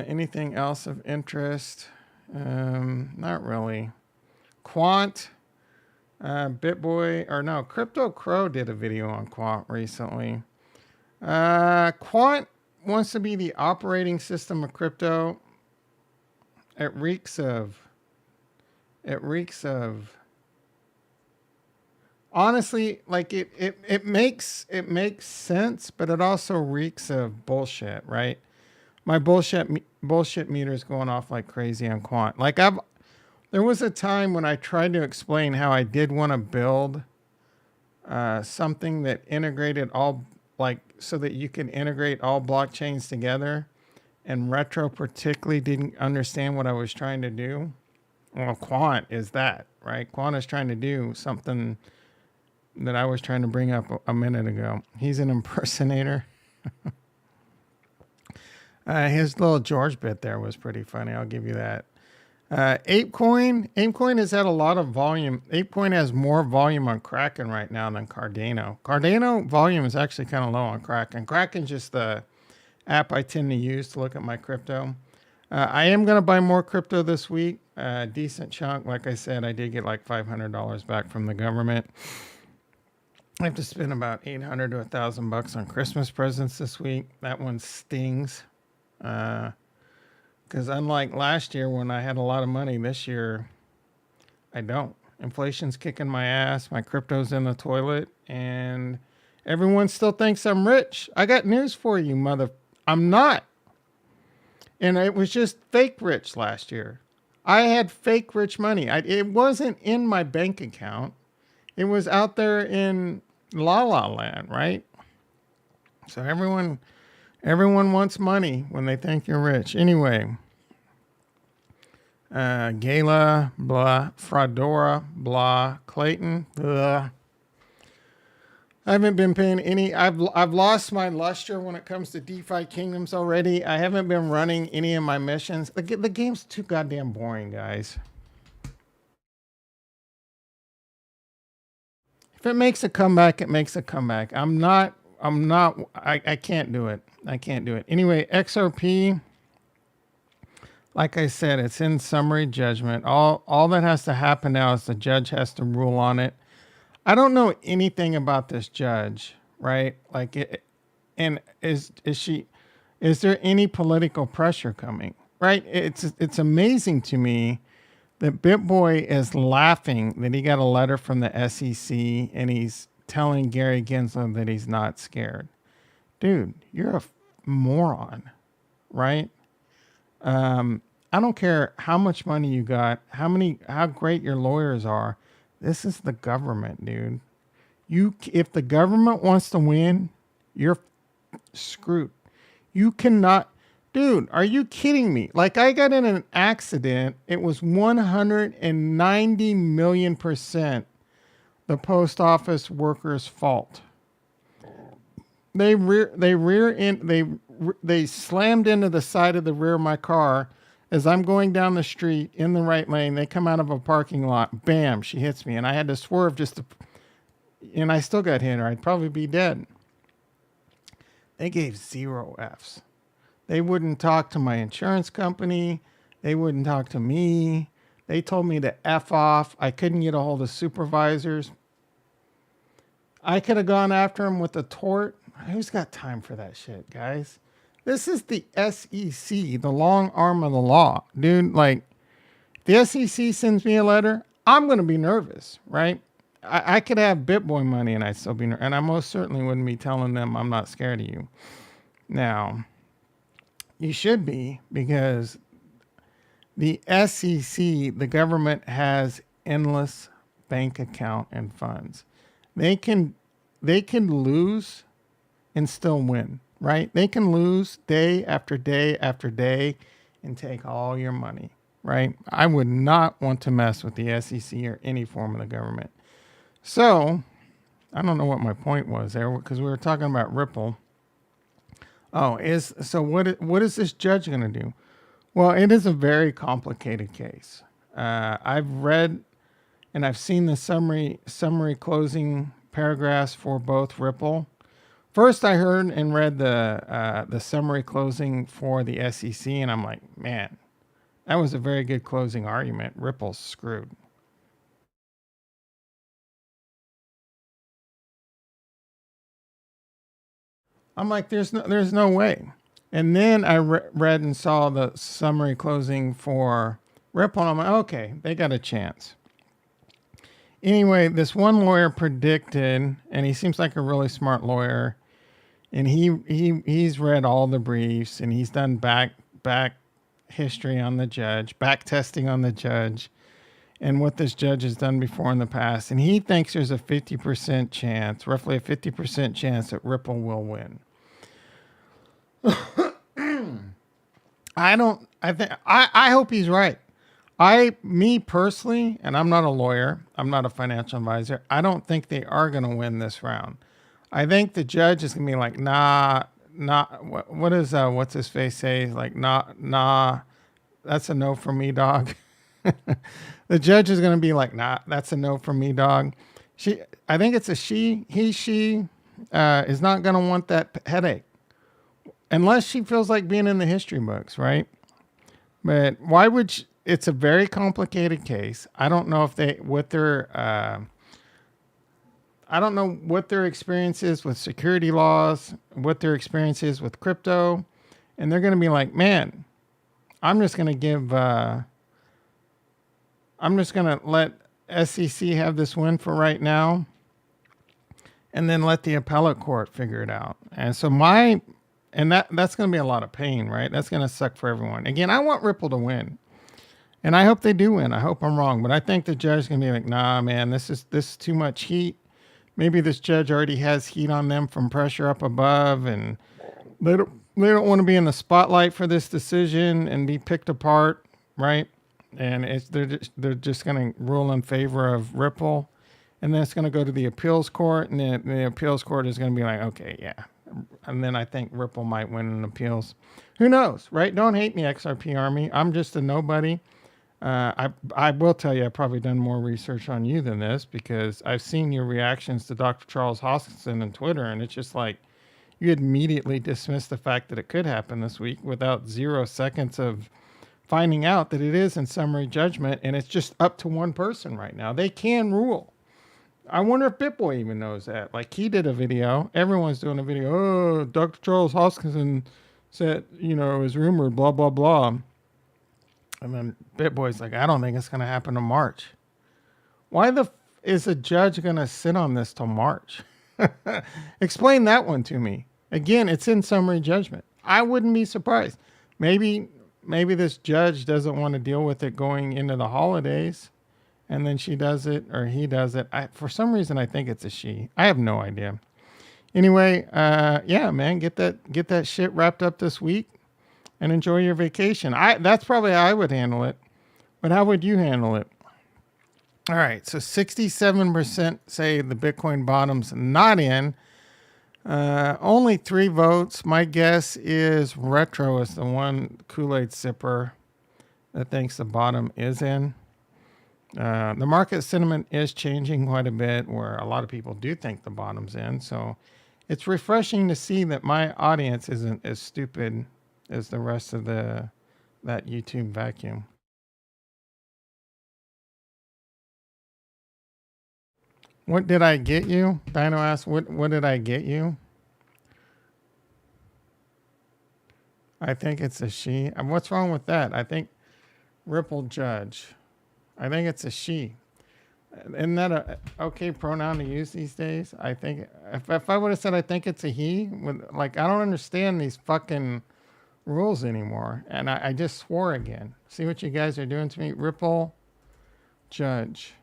Anything else of interest? Not really. Quant, Crypto Crow did a video on Quant recently. Quant wants to be the operating system of crypto. It reeks of. Honestly, like it makes sense, but it also reeks of bullshit, right? My bullshit meter is going off like crazy on Quant. There was a time when I tried to explain how I did want to build something that integrated so that you can integrate all blockchains together, and Retro particularly didn't understand what I was trying to do. Well, Quant is that, right? Quant is trying to do something that I was trying to bring up a minute ago. He's an impersonator. His little George bit there was pretty funny. I'll give you that. Apecoin has had a lot of volume. Apecoin has more volume on Kraken right now than Cardano. Cardano volume is actually kind of low on Kraken. Kraken's just the app I tend to use to look at my crypto. I am going to buy more crypto this week. Decent chunk. Like I said, I did get like $500 back from the government. I have to spend about $800 to $1,000 on Christmas presents this week. That one stings. Because unlike last year when I had a lot of money, this year I don't. Inflation's kicking my ass. My crypto's in the toilet, and everyone still thinks I'm rich. I got news for you, I'm not. And it was just fake rich last year. I had fake rich money. It wasn't in my bank account. It was out there in La La Land, right? So everyone wants money when they think you're rich. Anyway, Gala, blah, Fraudora, blah, Clayton, blah. I haven't been paying any. I've lost my luster when it comes to DeFi Kingdoms already. I haven't been running any of my missions. The game's too goddamn boring, guys. If it makes a comeback, it makes a comeback. I can't do it. I can't do it. Anyway, XRP, like I said, it's in summary judgment. All that has to happen now is the judge has to rule on it. I don't know anything about this judge, right? Is there any political pressure coming? Right? It's amazing to me that BitBoy is laughing that he got a letter from the SEC and he's telling Gary Gensler that he's not scared. Dude, you're a moron, right? I don't care how much money you got, how great your lawyers are. This is the government, dude. If the government wants to win, you're screwed. You cannot. Dude, are you kidding me? Like, I got in an accident. It was 190 million% the post office workers' fault. They slammed into the side of the rear of my car as I'm going down the street in the right lane. They come out of a parking lot. Bam, she hits me, and I had to swerve and I still got hit, or I'd probably be dead. They gave 0 Fs. They wouldn't talk to my insurance company. They wouldn't talk to me. They told me to F off. I couldn't get a hold of supervisors. I could have gone after him with a tort. Who's got time for that shit, guys? This is the SEC, the long arm of the law. Dude, like, the SEC sends me a letter, I'm going to be nervous, right? I could have BitBoy money and I'd still be nervous. And I most certainly wouldn't be telling them I'm not scared of you. Now, you should be, because the SEC, the government, has endless bank account and funds. They can lose and still win, right? They can lose day after day after day and take all your money, right? I would not want to mess with the SEC or any form of the government. So I don't know what my point was there because we were talking about Ripple. Oh, what is this judge going to do? Well, it is a very complicated case. I've read and I've seen the summary closing paragraphs for both Ripple. First, I heard and read the summary closing for the SEC, and I'm like, man, that was a very good closing argument. Ripple's screwed. I'm like, there's no way. And then I read and saw the summary closing for Ripple, and I'm like, okay, they got a chance. Anyway, this one lawyer predicted, and he seems like a really smart lawyer, and he's read all the briefs, and he's done back history on the judge, back testing on the judge, and what this judge has done before in the past, and he thinks there's a 50% chance, roughly a 50% chance that Ripple will win. I hope he's right. Me personally, and I'm not a lawyer, I'm not a financial advisor, I don't think they are going to win this round. I think the judge is going to be like, nah, what is, what's his face say? Like, nah, that's a no from me, dog. The judge is going to be like, nah, that's a no from me, dog. I think it's a she is not going to want that headache. Unless she feels like being in the history books, right? But why would it's a very complicated case. I don't know if I don't know what their experience is with security laws, what their experience is with crypto, and they're going to be like, man, I'm just going to let SEC have this win for right now, and then let the appellate court figure it out. And so that's going to be a lot of pain, right? That's going to suck for everyone. Again, I want Ripple to win. And I hope they do win. I hope I'm wrong. But I think the judge is going to be like, nah, man, this is too much heat. Maybe this judge already has heat on them from pressure up above. And they don't want to be in the spotlight for this decision and be picked apart, right? And they're just going to rule in favor of Ripple. And then it's going to go to the appeals court. And then the appeals court is going to be like, okay, yeah. And then I think Ripple might win in appeals. Who knows, right? Don't hate me, XRP Army. I'm just a nobody. I will tell you, I've probably done more research on you than this because I've seen your reactions to Dr. Charles Hoskinson on Twitter, and it's just like you immediately dismiss the fact that it could happen this week without 0 seconds of finding out that it is in summary judgment, and it's just up to one person right now. They can rule. I wonder if BitBoy even knows that. Like, he did a video. Everyone's doing a video. Oh, Dr. Charles Hoskinson said, it was rumored, blah, blah, blah. And then BitBoy's like, I don't think it's going to happen in March. Why is a judge going to sit on this till March? Explain that one to me. Again, it's in summary judgment. I wouldn't be surprised. Maybe this judge doesn't want to deal with it going into the holidays, and then she does it or he does it. For some reason, I think it's a she. I have no idea. Anyway, yeah, man, get that shit wrapped up this week. And enjoy your vacation. That's probably how I would handle it. But how would you handle it? All right. So 67% say the Bitcoin bottom's not in. Only 3 votes. My guess is Retro is the one Kool-Aid sipper that thinks the bottom is in. The market sentiment is changing quite a bit where a lot of people do think the bottom's in. So it's refreshing to see that my audience isn't as stupid as the rest of that YouTube vacuum. What did I get you? Dino asked, what did I get you? I think it's a she. What's wrong with that? I think Ripple Judge. I think it's a she. Isn't that a okay pronoun to use these days? I think if I would have said I think it's a he, I don't understand these fucking rules anymore. And I just swore again. See what you guys are doing to me? Ripple Judge.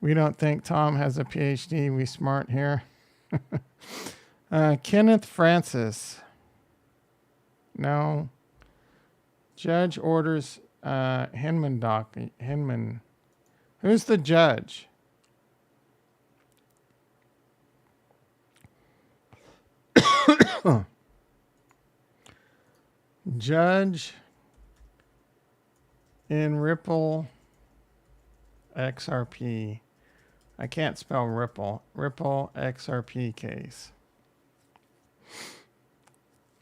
We don't think Tom has a PhD. We smart here. Kenneth Francis. No. Judge orders Hinman. Who's the judge? Judge in Ripple XRP. I can't spell Ripple. Ripple XRP case.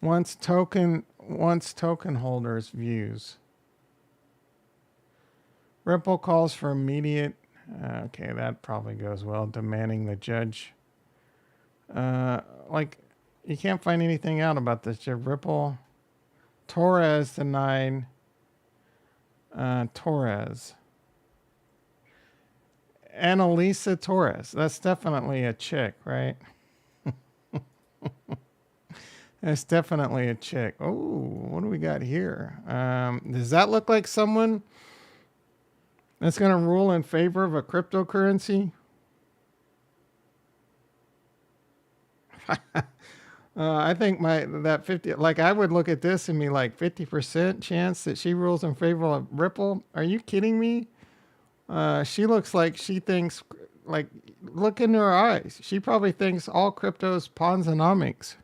Once token holders views. Ripple calls for immediate. Okay, that probably goes well. Demanding the judge. Like, you can't find anything out about this. Ripple. Torres denied. Torres. Annalisa Torres. That's definitely a chick, right? That's definitely a chick. Oh, what do we got here? Does that look like someone that's going to rule in favor of a cryptocurrency? I think that 50, like I would look at this and be like 50% chance that she rules in favor of Ripple. Are you kidding me? She looks like she thinks, like, look into her eyes. She probably thinks all crypto's Ponzonomics.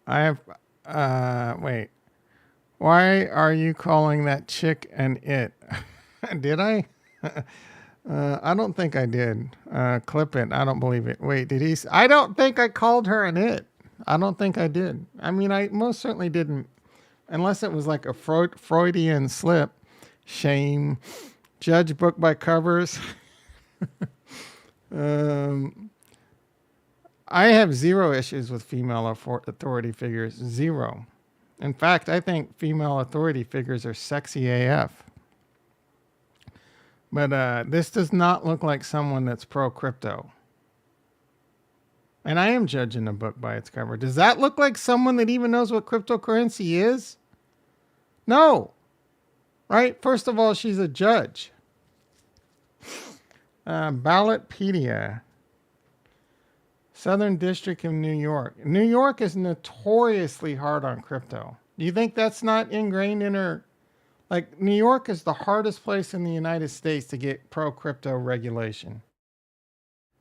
I have, wait. Why are you calling that chick an it? Did I? I don't think I did. Clip it. I don't believe it. Wait, did he? I don't think I called her an it. I don't think I did. I mean, I most certainly didn't. Unless it was like a Freudian slip. Shame. Judge book by covers. I have zero issues with female authority figures. Zero. In fact, I think female authority figures are sexy AF. But this does not look like someone that's pro-crypto. And I am judging a book by its cover. Does that look like someone that even knows what cryptocurrency is? No. Right? First of all, she's a judge. Ballotpedia. Southern District of New York. New York is notoriously hard on crypto. Do you think that's not ingrained in her? Like, New York is the hardest place in the United States to get pro-crypto regulation.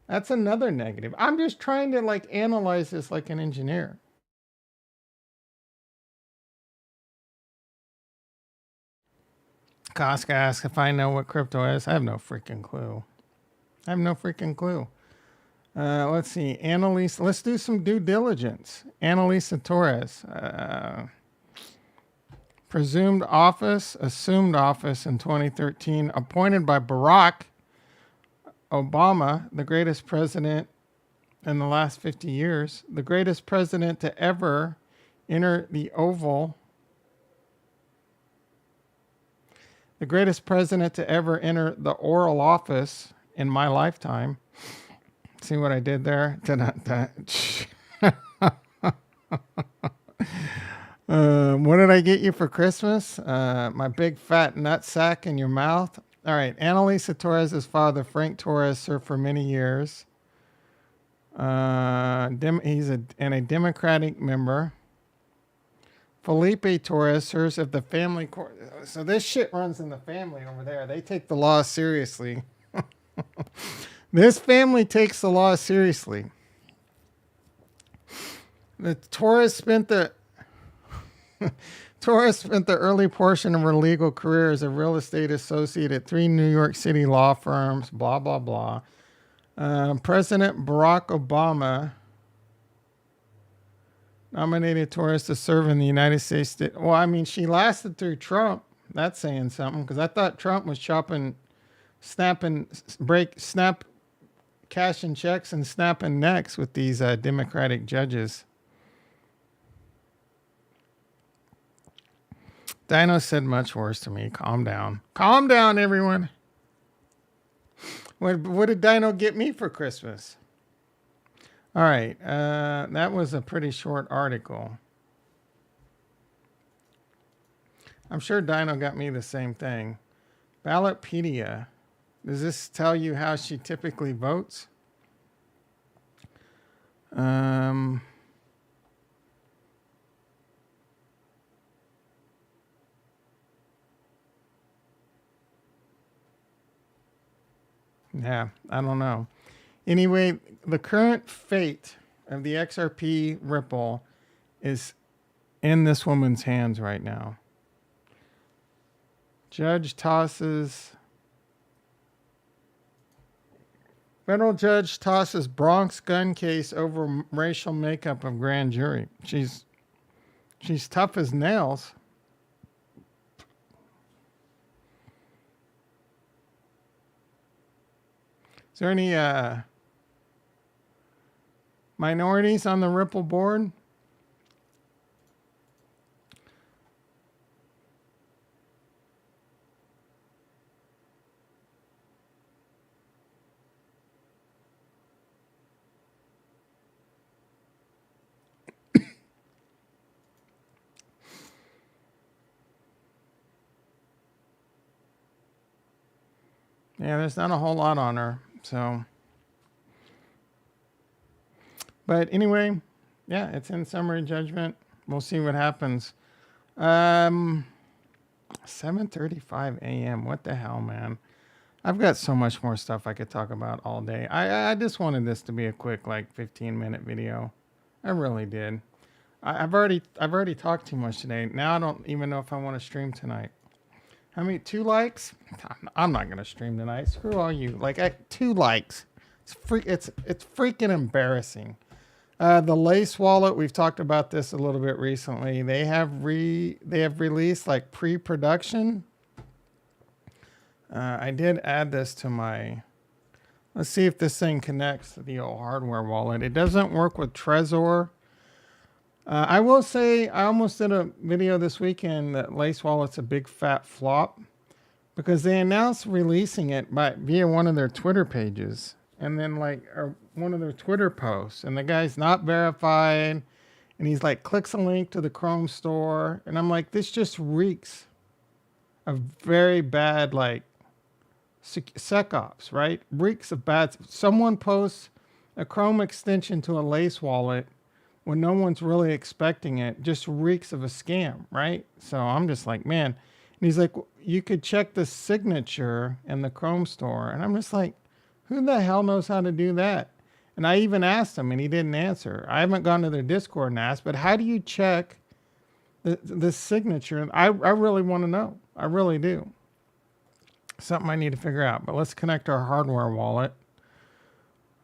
That's another negative. I'm just trying to, like, analyze this like an engineer. Koska asks if I know what crypto is. I have no freaking clue. Let's see. Annalisa. Let's do some due diligence. Annalisa Torres. Assumed office in 2013. Appointed by Barack Obama, the greatest president in the last 50 years. The greatest president to ever enter the Oval. The greatest president to ever enter the Oral Office in my lifetime. See what I did there? What did I get you for Christmas? My big fat nut sack in your mouth. All right. Annalisa Torres' father, Frank Torres, served for many years. He's a Democratic member. Felipe Torres serves at the family court. So this shit runs in the family over there. They take the law seriously. This family takes the law seriously. The Torres spent the early portion of her legal career as a real estate associate at 3 New York City law firms, blah, blah, blah. President Barack Obama nominated Torres to serve in the United States. Well, I mean, she lasted through Trump. That's saying something, because I thought Trump was cashing checks and snapping necks with these Democratic judges. Dino said much worse to me. Calm down. Calm down, everyone. What did Dino get me for Christmas? All right. That was a pretty short article. I'm sure Dino got me the same thing. Ballotpedia. Does this tell you how she typically votes? Um, yeah, I don't know. Anyway, the current fate of the XRP Ripple is in this woman's hands right now. Federal judge tosses Bronx gun case over racial makeup of grand jury. She's tough as nails. Is there any minorities on the Ripple board? Yeah, there's not a whole lot on her. So, but anyway, yeah, it's in summary judgment. We'll see what happens. 7:35 a.m. What the hell, man? I've got so much more stuff I could talk about all day. I just wanted this to be a quick, like, 15-minute video. I really did. I've already talked too much today. Now I don't even know if I want to stream tonight. How many? 2 likes? I'm not gonna stream tonight. Screw all you. Like, 2 likes. It's freaking embarrassing. The Lace wallet, we've talked about this a little bit recently. They have released like pre-production. I did add this to my. Let's see if this thing connects to the old hardware wallet. It doesn't work with Trezor. I will say I almost did a video this weekend that Lace Wallet's a big fat flop because they announced releasing it via one of their Twitter pages and then one of their Twitter posts, and the guy's not verified, and he's like clicks a link to the Chrome store, and I'm like, this just reeks of very bad SecOps, right? Reeks of bad. Someone posts a Chrome extension to a Lace wallet when no one's really expecting it, just reeks of a scam, right? So I'm just like, man. And he's like, you could check the signature in the Chrome store. And I'm just like, who the hell knows how to do that? And I even asked him and he didn't answer. I haven't gone to their Discord and asked, but how do you check the signature? I really want to know. I really do. Something I need to figure out. But let's connect our hardware wallet.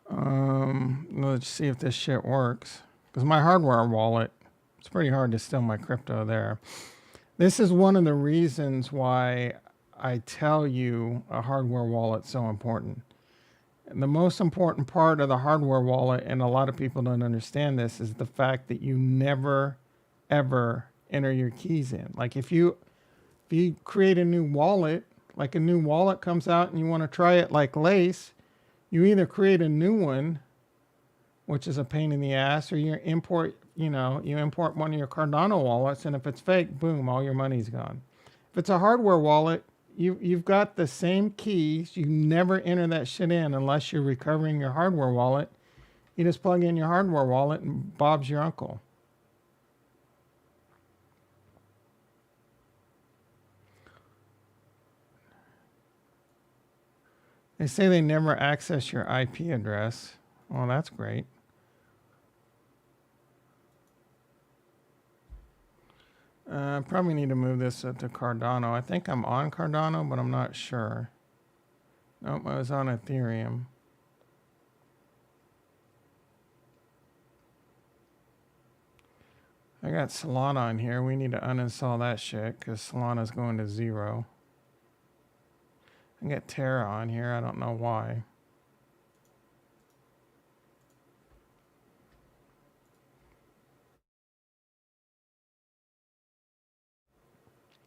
Let's see if this shit works. Because my hardware wallet, it's pretty hard to steal my crypto there. This is one of the reasons why I tell you a hardware wallet's so important. And the most important part of the hardware wallet, and a lot of people don't understand this, is the fact that you never, ever enter your keys in. Like if you create a new wallet, like a new wallet comes out and you want to try it like Lace, you either create a new one, which is a pain in the ass, or you import one of your Cardano wallets, and if it's fake, boom, all your money's gone. If it's a hardware wallet, you've got the same keys. You never enter that shit in unless you're recovering your hardware wallet. You just plug in your hardware wallet and Bob's your uncle. They say they never access your IP address. Well, that's great. Probably need to move this to Cardano. I think I'm on Cardano, but I'm not sure. Nope, I was on Ethereum. I got Solana on here. We need to uninstall that shit because Solana's going to 0. I got Terra on here. I don't know why.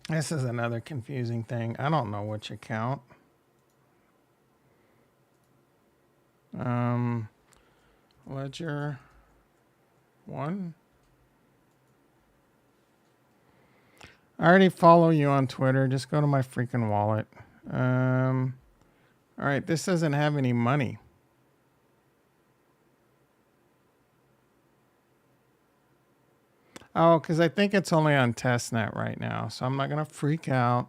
This is another confusing thing. I don't know which account. Ledger 1. I already follow you on Twitter. Just go to my freaking wallet. All right, this doesn't have any money. Oh, because I think it's only on testnet right now, so I'm not going to freak out.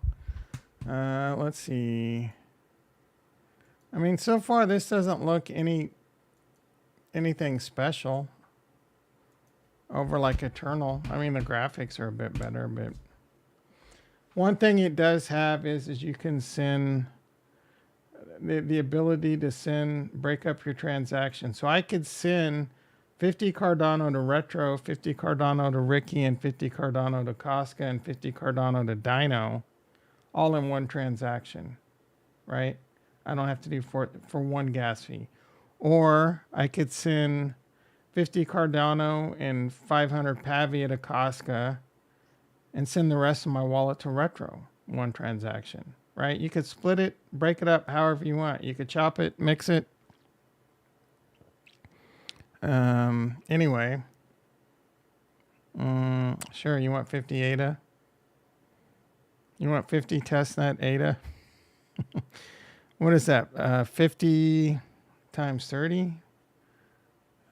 Let's see. I mean, so far this doesn't look anything special over like Eternal. I mean, the graphics are a bit better, but one thing it does have is you can send the ability to break up your transaction. So I could send 50 Cardano to Retro, 50 Cardano to Ricky, and 50 Cardano to Casca, and 50 Cardano to Dino, all in one transaction, right? I don't have to do for one gas fee. Or I could send 50 Cardano and 500 Pavia to Casca and send the rest of my wallet to Retro, one transaction, right? You could split it, break it up however you want. You could chop it, mix it. Anyway, sure, you want 50 ADA? You want 50 testnet ADA? What is that? 50 times 30?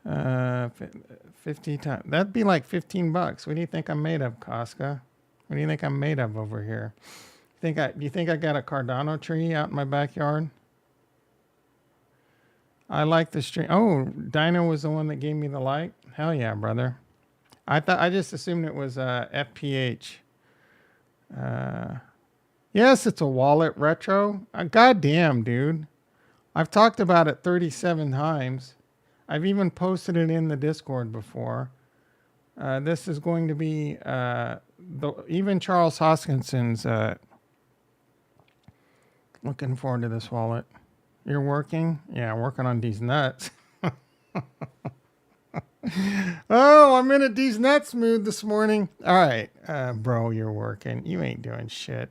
50 times. That'd be like $15. What do you think I'm made of, Casca? What do you think I'm made of over here? Do you think I got a Cardano tree out in my backyard? I like the stream. Oh, Dino was the one that gave me the like. Hell yeah, brother. I just assumed it was FPH. Yes, it's a wallet retro. Goddamn, dude. I've talked about it 37 times. I've even posted it in the Discord before. This is going to be even Charles Hoskinson's looking forward to this wallet. You're working? Yeah, working on these nuts. Oh, I'm in a these nuts mood this morning. All right, bro, you're working. You ain't doing shit.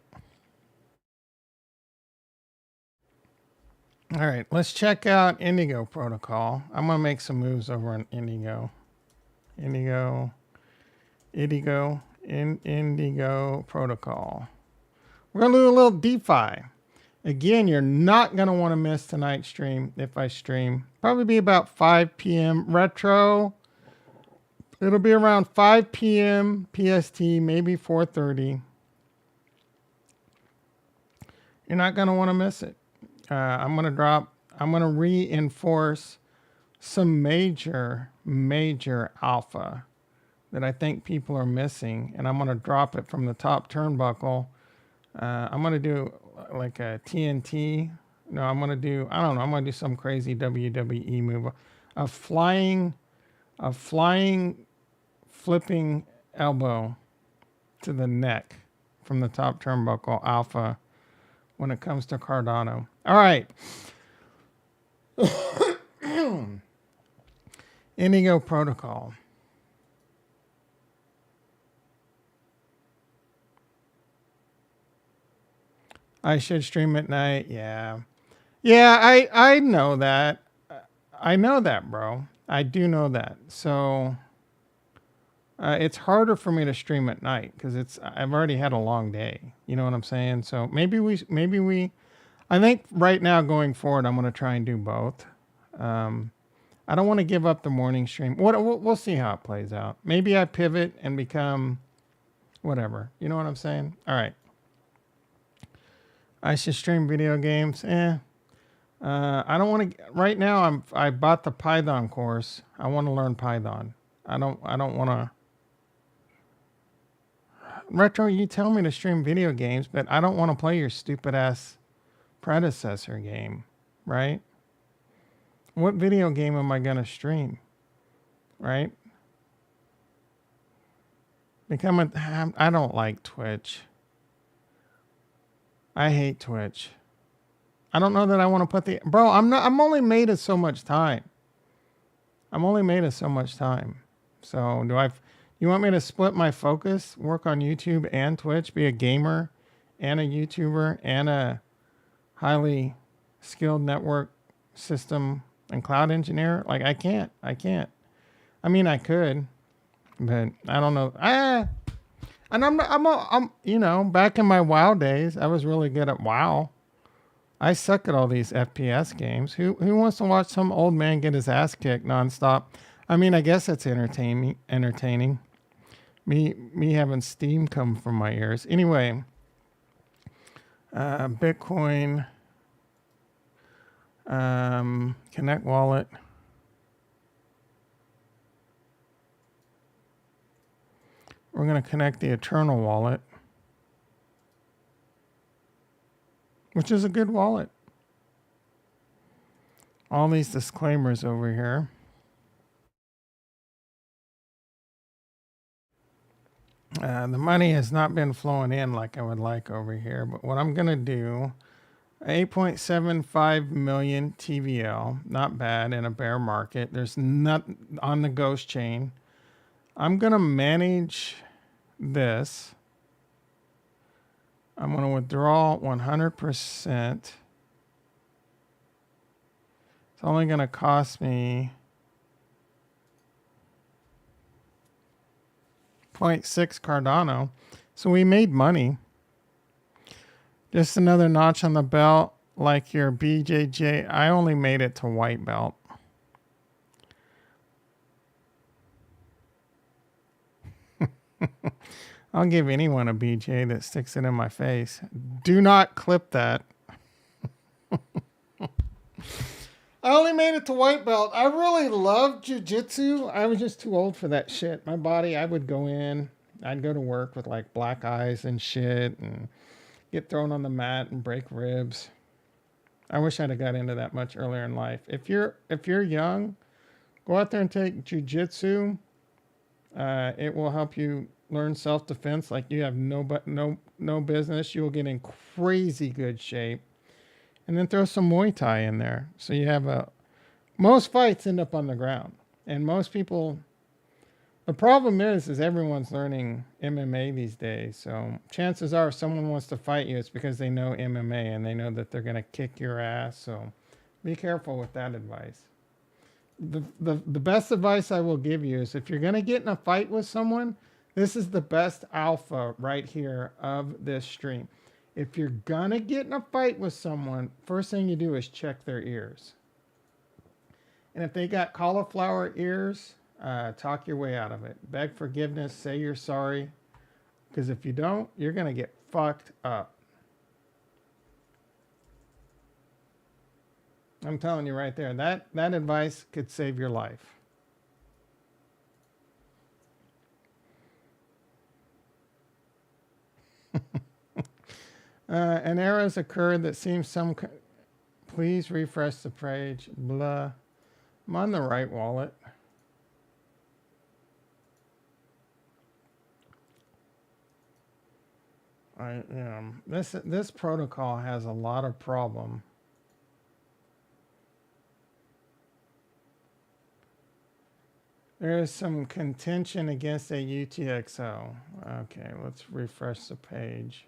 All right, let's check out Indigo Protocol. I'm going to make some moves over on Indigo. Indigo Protocol. We're going to do a little DeFi. Again, you're not going to want to miss tonight's stream if I stream. Probably be about 5 p.m. Retro. It'll be around 5 p.m. PST, maybe 4:30. You're not going to want to miss it. I'm going to reinforce some major alpha that I think people are missing. And I'm going to drop it from the top turnbuckle. I'm going to do like a TNT. No, I'm going to do some crazy WWE move. A flying flipping elbow to the neck from the top turnbuckle alpha when it comes to Cardano. All right. Indigo Protocol. I should stream at night. Yeah. Yeah, I know that. I know that, bro. I do know that. So it's harder for me to stream at night because I've already had a long day. You know what I'm saying? So maybe we I think right now going forward, I'm going to try and do both. I don't want to give up the morning stream. We'll see how it plays out. Maybe I pivot and become whatever. You know what I'm saying? All right. I should stream video games. I don't want to. Right now, I bought the Python course. I want to learn Python. I don't want to. Retro, you tell me to stream video games, but I don't want to play your stupid ass predecessor game, right? What video game am I gonna stream, right? I don't like Twitch. I hate Twitch. I don't know that I want to put I'm only made of so much time. So you want me to split my focus, work on YouTube and Twitch, be a gamer and a YouTuber and a highly skilled network system and cloud engineer. Like I can't. I mean, I could, but I don't know. And I'm you know, back in my WoW days, I was really good at WoW. I suck at all these FPS games. Who wants to watch some old man get his ass kicked nonstop? I mean, I guess it's entertaining. Me having steam come from my ears. Anyway, Bitcoin, Connect Wallet. We're going to connect the Eternal Wallet, which is a good wallet. All these disclaimers over here. The money has not been flowing in like I would like over here, but what I'm going to do, 8.75 million TVL, not bad in a bear market. There's not on the ghost chain. I'm going to manage this. I'm going to withdraw 100%. It's only going to cost me 0.6 Cardano. So we made money. Just another notch on the belt like your BJJ. I only made it to white belt. I'll give anyone a BJ that sticks it in my face. Do not clip that. I only made it to white belt. I really loved jiu-jitsu. I was just too old for that shit. My body, I would go in. I'd go to work with like black eyes and shit and get thrown on the mat and break ribs. I wish I'd have got into that much earlier in life. If you're young, go out there and take jiu-jitsu. It will help you learn self-defense like you have no business. You will get in crazy good shape. And then throw some Muay Thai in there. So you have most fights end up on the ground. And most people, the problem is everyone's learning MMA these days. So chances are if someone wants to fight you, it's because they know MMA and they know that they're going to kick your ass. So be careful with that advice. The best advice I will give you is if you're going to get in a fight with someone, this is the best alpha right here of this stream. If you're going to get in a fight with someone, first thing you do is check their ears. And if they got cauliflower ears, talk your way out of it. Beg forgiveness, say you're sorry. Because if you don't, you're going to get fucked up. I'm telling you right there, that advice could save your life. An error has occurred that seems please refresh the page. Blah. I'm on the right wallet. I am. This protocol has a lot of problem. There is some contention against a UTXO. Okay, let's refresh the page.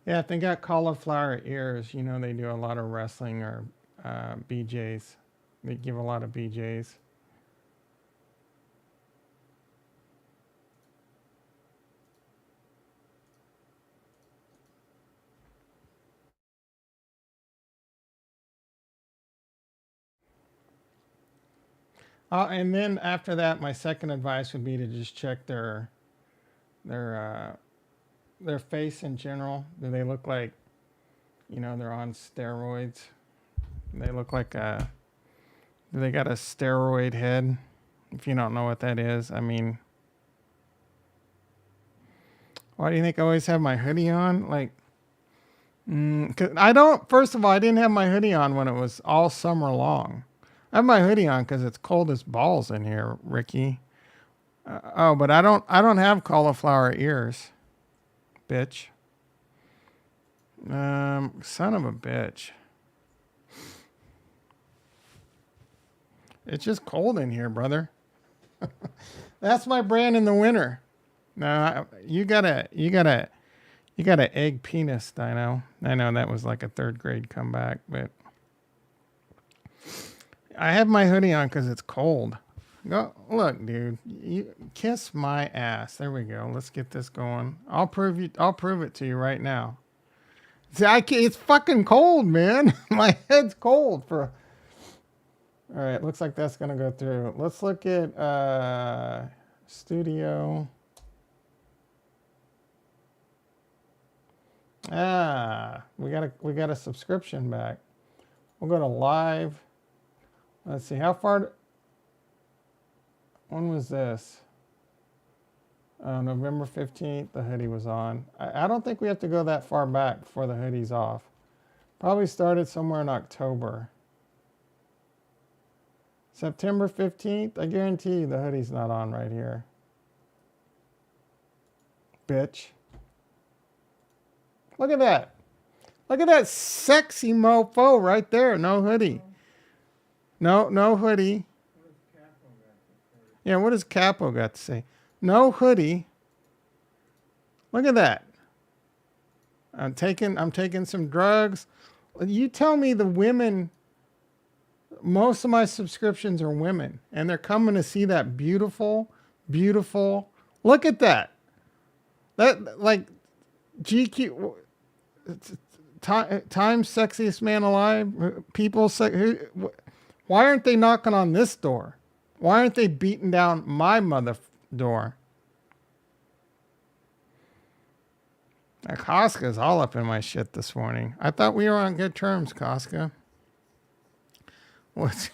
Yeah, if they got cauliflower ears, you know they do a lot of wrestling or BJs. They give a lot of BJs. And then after that, my second advice would be to just check their face in general. Do they look like, you know, they're on steroids? They look like do they got a steroid head? If you don't know what that is, I mean, why do you think I always have my hoodie on? Like, 'cause I don't, first of all, I didn't have my hoodie on when it was all summer long. I have my hoodie on because it's cold as balls in here, Ricky. But I don't have cauliflower ears, bitch. Son of a bitch. It's just cold in here, brother. That's my brand in the winter. No, you got a egg penis, Dino. I know that was like a third grade comeback, but I have my hoodie on because it's cold. Go look, dude. You kiss my ass. There we go. Let's get this going. I'll prove it to you right now. See, it's fucking cold, man. My head's cold for. All right, looks like that's gonna go through. Let's look at studio. We got a subscription back. We'll go to live. Let's see how far. When was this? November 15th. The hoodie was on. I don't think we have to go that far back before the hoodie's off. Probably started somewhere in October. September 15th. I guarantee you the hoodie's not on right here. Bitch. Look at that. Look at that sexy mofo right there. No hoodie. No hoodie. Yeah, what does Capo got to say? No hoodie. Look at that. I'm taking some drugs. You tell me the women, most of my subscriptions are women, and they're coming to see that beautiful. Look at that. That like GQ Time's sexiest man alive. Why aren't they knocking on this door? Why aren't they beating down my mother door? Koska's all up in my shit this morning. I thought we were on good terms, Koska. What's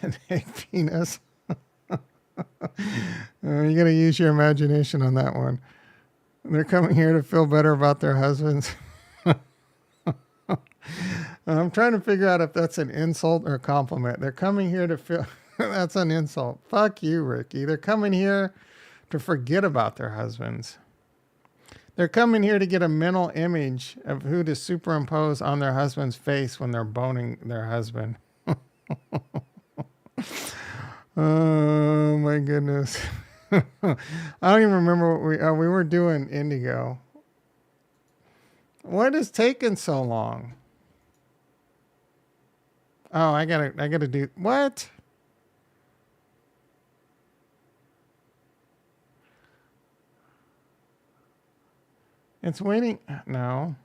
an egg penis? You gotta use your imagination on that one. They're coming here to feel better about their husbands. I'm trying to figure out if that's an insult or a compliment. They're coming here to feel... That's an insult. Fuck you, Ricky. They're coming here to forget about their husbands. They're coming here to get a mental image of who to superimpose on their husband's face when they're boning their husband. Oh, my goodness. I don't even remember what we were doing Indigo. What is taking so long? Oh, I gotta do what? It's waiting. No.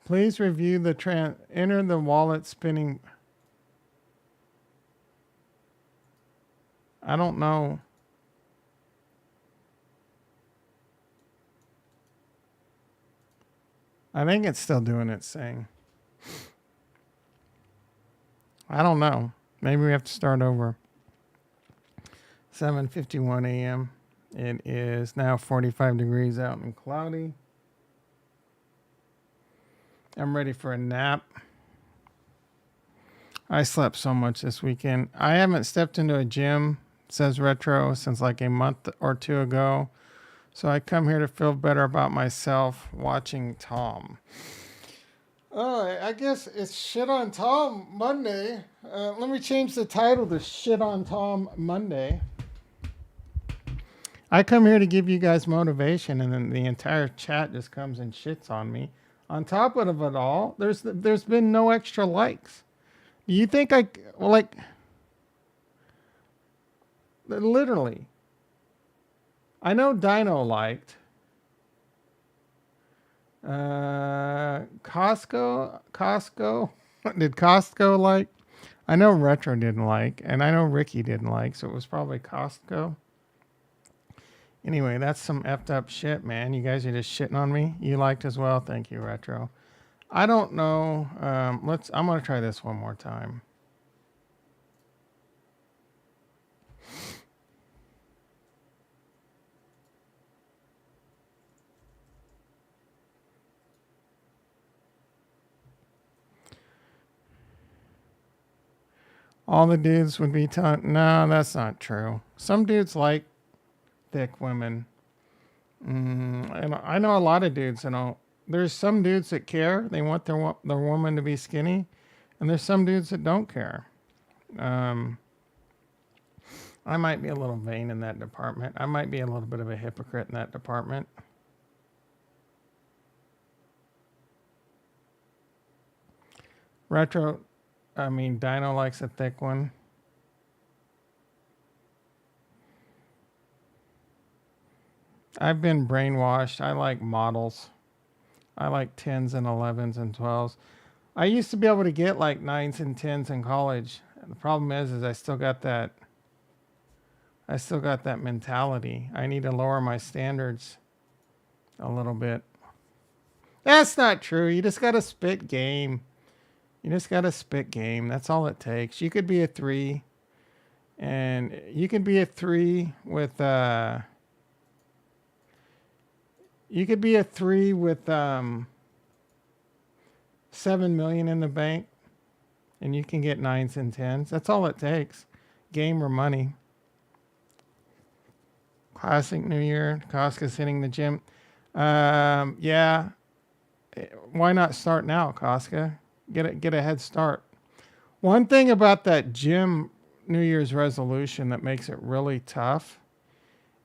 Please review the enter the wallet spinning. I don't know. I think it's still doing its thing. I don't know. Maybe we have to start over. 7:51 a.m. It is now 45 degrees out and cloudy. I'm ready for a nap. I slept so much this weekend. I haven't stepped into a gym, says Retro, since like a month or two ago. So I come here to feel better about myself watching Tom. Oh, I guess it's Shit on Tom Monday. Let me change the title to Shit on Tom Monday. I come here to give you guys motivation, and then the entire chat just comes and shits on me. On top of it all, there's been no extra likes. Do you think literally? I know Dino liked. Costco. Did Costco like? I know Retro didn't like, and I know Ricky didn't like, so it was probably Costco. Anyway, that's some effed up shit, man. You guys are just shitting on me. You liked as well. Thank you, Retro. I don't know. I'm gonna try this one more time. All the dudes would be no, that's not true. Some dudes like thick women. And I know a lot of dudes, there's some dudes that care. They want their woman to be skinny. And there's some dudes that don't care. I might be a little vain in that department. I might be a little bit of a hypocrite in that department. Dino likes a thick one. I've been brainwashed. I like models. I like 10s and 11s and 12s. I used to be able to get like 9s and 10s in college. The problem is I still got that mentality. I need to lower my standards a little bit. That's not true. You just got to spit game. That's all it takes. You could be a 3 and you could be a 3 with 7 million in the bank, and you can get 9s and 10s. That's all it takes. Game or money. Classic New Year. Koska's hitting the gym. Yeah. Why not start now, Koska? Get a head start. One thing about that gym New Year's resolution that makes it really tough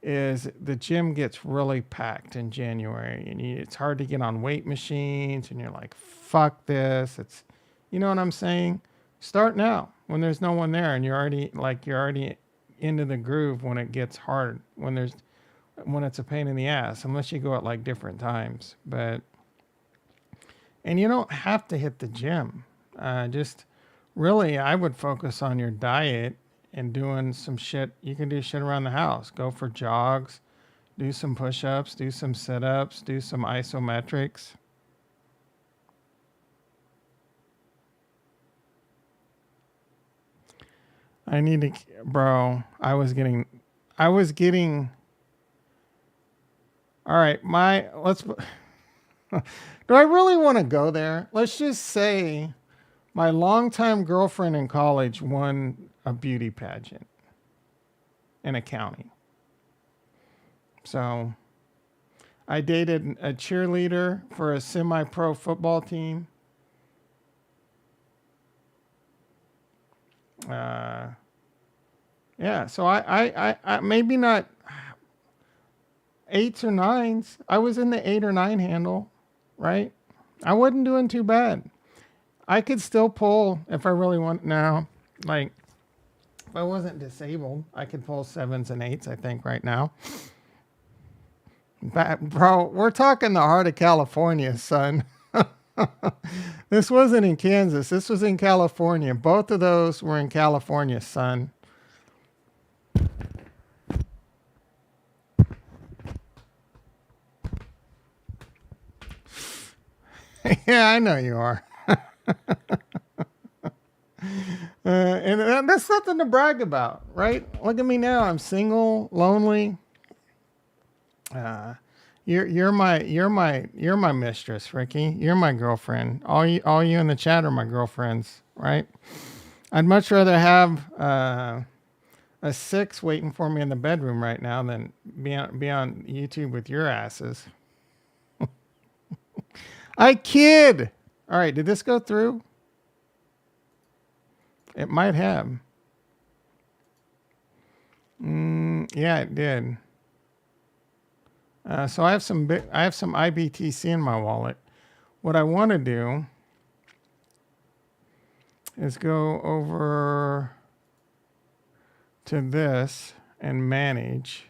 is the gym gets really packed in January, and it's hard to get on weight machines, and you're like, fuck this. It's, you know what I'm saying? Start now when there's no one there, and you're already into the groove when it gets hard, when it's a pain in the ass, unless you go at like different times. And you don't have to hit the gym. Just really, I would focus on your diet and doing some shit. You can do shit around the house. Go for jogs, do some push-ups, do some sit-ups, do some isometrics. Bro, I was getting, all right, do I really want to go there? Let's just say my longtime girlfriend in college won a beauty pageant in a county. So I dated a cheerleader for a semi-pro football team. Yeah, so I maybe not 8s or 9s. I was in the 8 or 9 handle, right? I wasn't doing too bad. I could still pull if I really want now. Like, if I wasn't disabled, I could pull 7s and 8s, I think, right now. Bro, we're talking the heart of California, son. This wasn't in Kansas. This was in California. Both of those were in California, son. Yeah, I know you are. And that's nothing to brag about, right? Look at me now. I'm single, lonely. You're my mistress, Ricky. You're my girlfriend. All you in the chat are my girlfriends, right? I'd much rather have a 6 waiting for me in the bedroom right now than be on YouTube with your asses. I kid. All right, did this go through? It might have. Yeah, it did. So I have some IBTC in my wallet. What I want to do is go over to this and manage.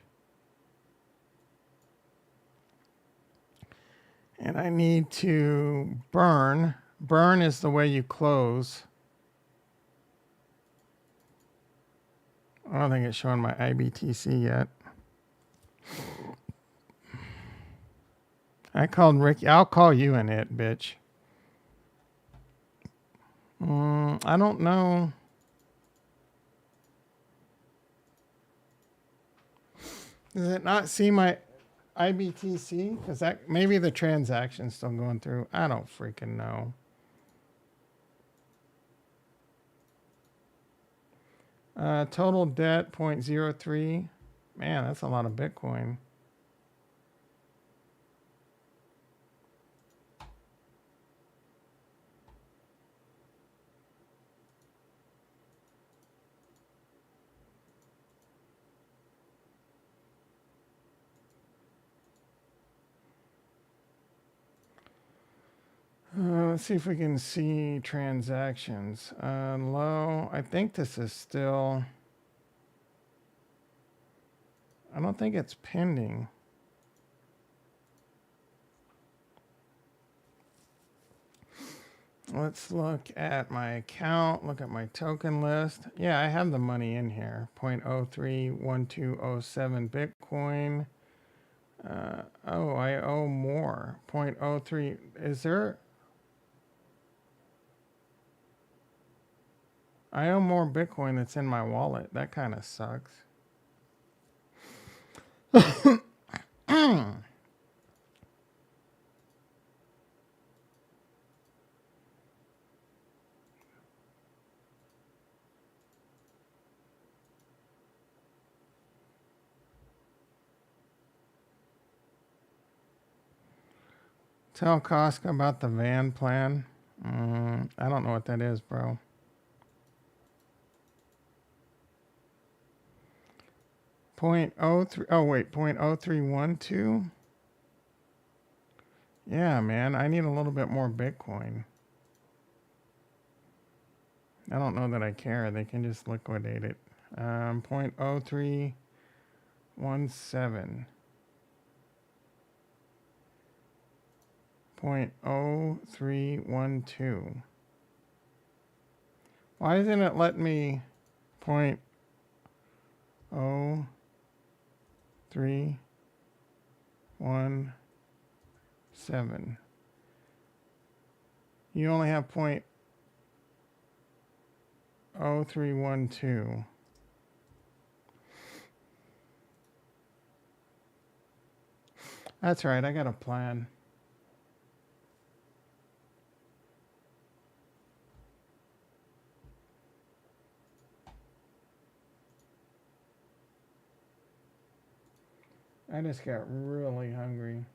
And I need to burn. Burn is the way you close. I don't think it's showing my IBTC yet. I called Ricky. I'll call you in it, bitch. I don't know. Does it not see my IBTC? Because that maybe the transaction's still going through. I don't freaking know. Total debt 0.03. Man, that's a lot of Bitcoin. Let's see if we can see transactions. Low. I think this is still. I don't think it's pending. Let's look at my account, look at my token list. Yeah, I have the money in here. 0.031207 Bitcoin. Oh, I owe more. 0.03. Is there? I owe more Bitcoin that's in my wallet. That kind of sucks. Tell Costco about the van plan. I don't know what that is, bro. Point oh three. Oh wait, 0.0312. Yeah, man, I need a little bit more Bitcoin. I don't know that I care. They can just liquidate it. 0.0317. 0.0312. Why isn't it letting me 0.0317? You only have 0.0312. That's right, I got a plan. I just got really hungry.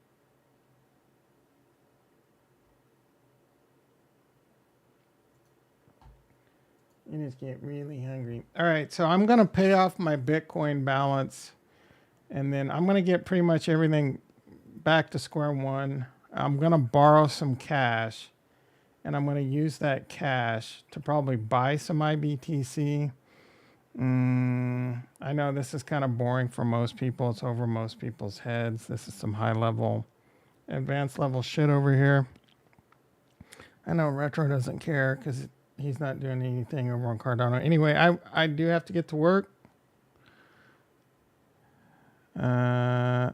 You just get really hungry. All right, so I'm going to pay off my Bitcoin balance, and then I'm going to get pretty much everything back to square one. I'm going to borrow some cash, and I'm going to use that cash to probably buy some IBTC. I know this is kind of boring for most people. It's over most people's heads. This is some high level, advanced level shit over here. I know Retro doesn't care because he's not doing anything over on Cardano. Anyway, I do have to get to work. I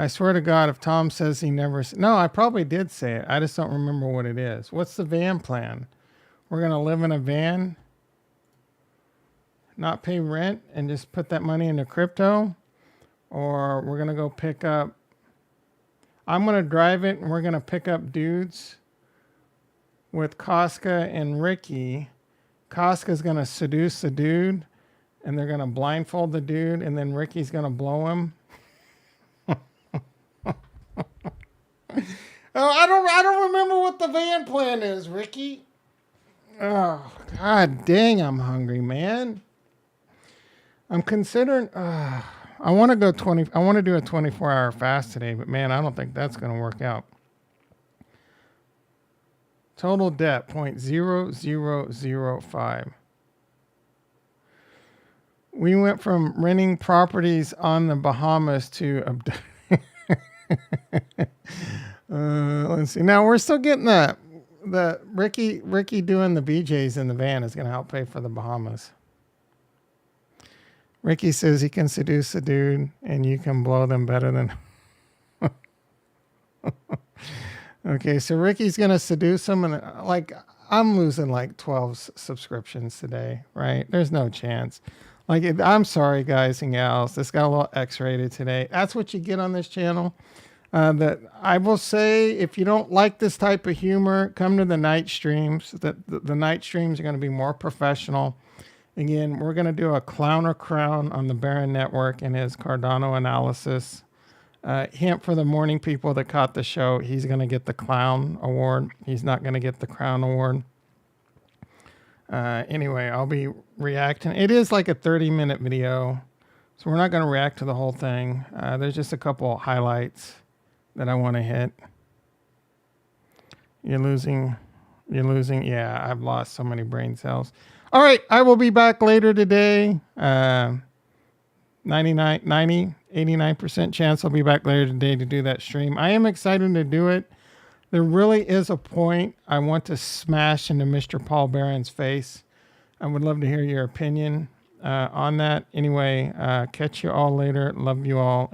swear to God, if Tom says he never... No, I probably did say it. I just don't remember what it is. What's the van plan? We're going to live in a van, not pay rent, and just put that money into crypto? Or we're going to go pick up... I'm going to drive it, and we're going to pick up dudes with Casca and Ricky. Casca's going to seduce the dude, and they're going to blindfold the dude, and then Ricky's going to blow him. I don't remember what the van plan is, Ricky. Oh, God dang, I'm hungry, man. I'm considering, I want to go I want to do a 24-hour fast today, but man, I don't think that's going to work out. Total debt, 0.0005. We went from renting properties on the Bahamas to... let's see. Now we're still getting the Ricky doing the BJs in the van is going to help pay for the Bahamas. Ricky says he can seduce a dude and you can blow them better than... Okay, so Ricky's going to seduce him, and like I'm losing like 12 subscriptions today, right? There's no chance. Like, I'm sorry, guys and gals. This got a little X-rated today. That's what you get on this channel. That I will say, if you don't like this type of humor, come to the night streams. The night streams are going to be more professional. Again, we're going to do a Clowner Crown on the Baron Network and his Cardano analysis. Hint for the morning people that caught the show, he's going to get the Clown Award. He's not going to get the Crown Award. Anyway, I'll be reacting. It is like a 30-minute video, so we're not going to react to the whole thing. There's just a couple highlights that I want to hit. You're losing You're losing. Yeah, I've lost so many brain cells. All right, I will be back later today. 89% chance I'll be back later today to do that stream. I am excited to do it. There really is a point I want to smash into Mr. Paul Barron's face. I would love to hear your opinion on that. Anyway, catch you all later. Love you all.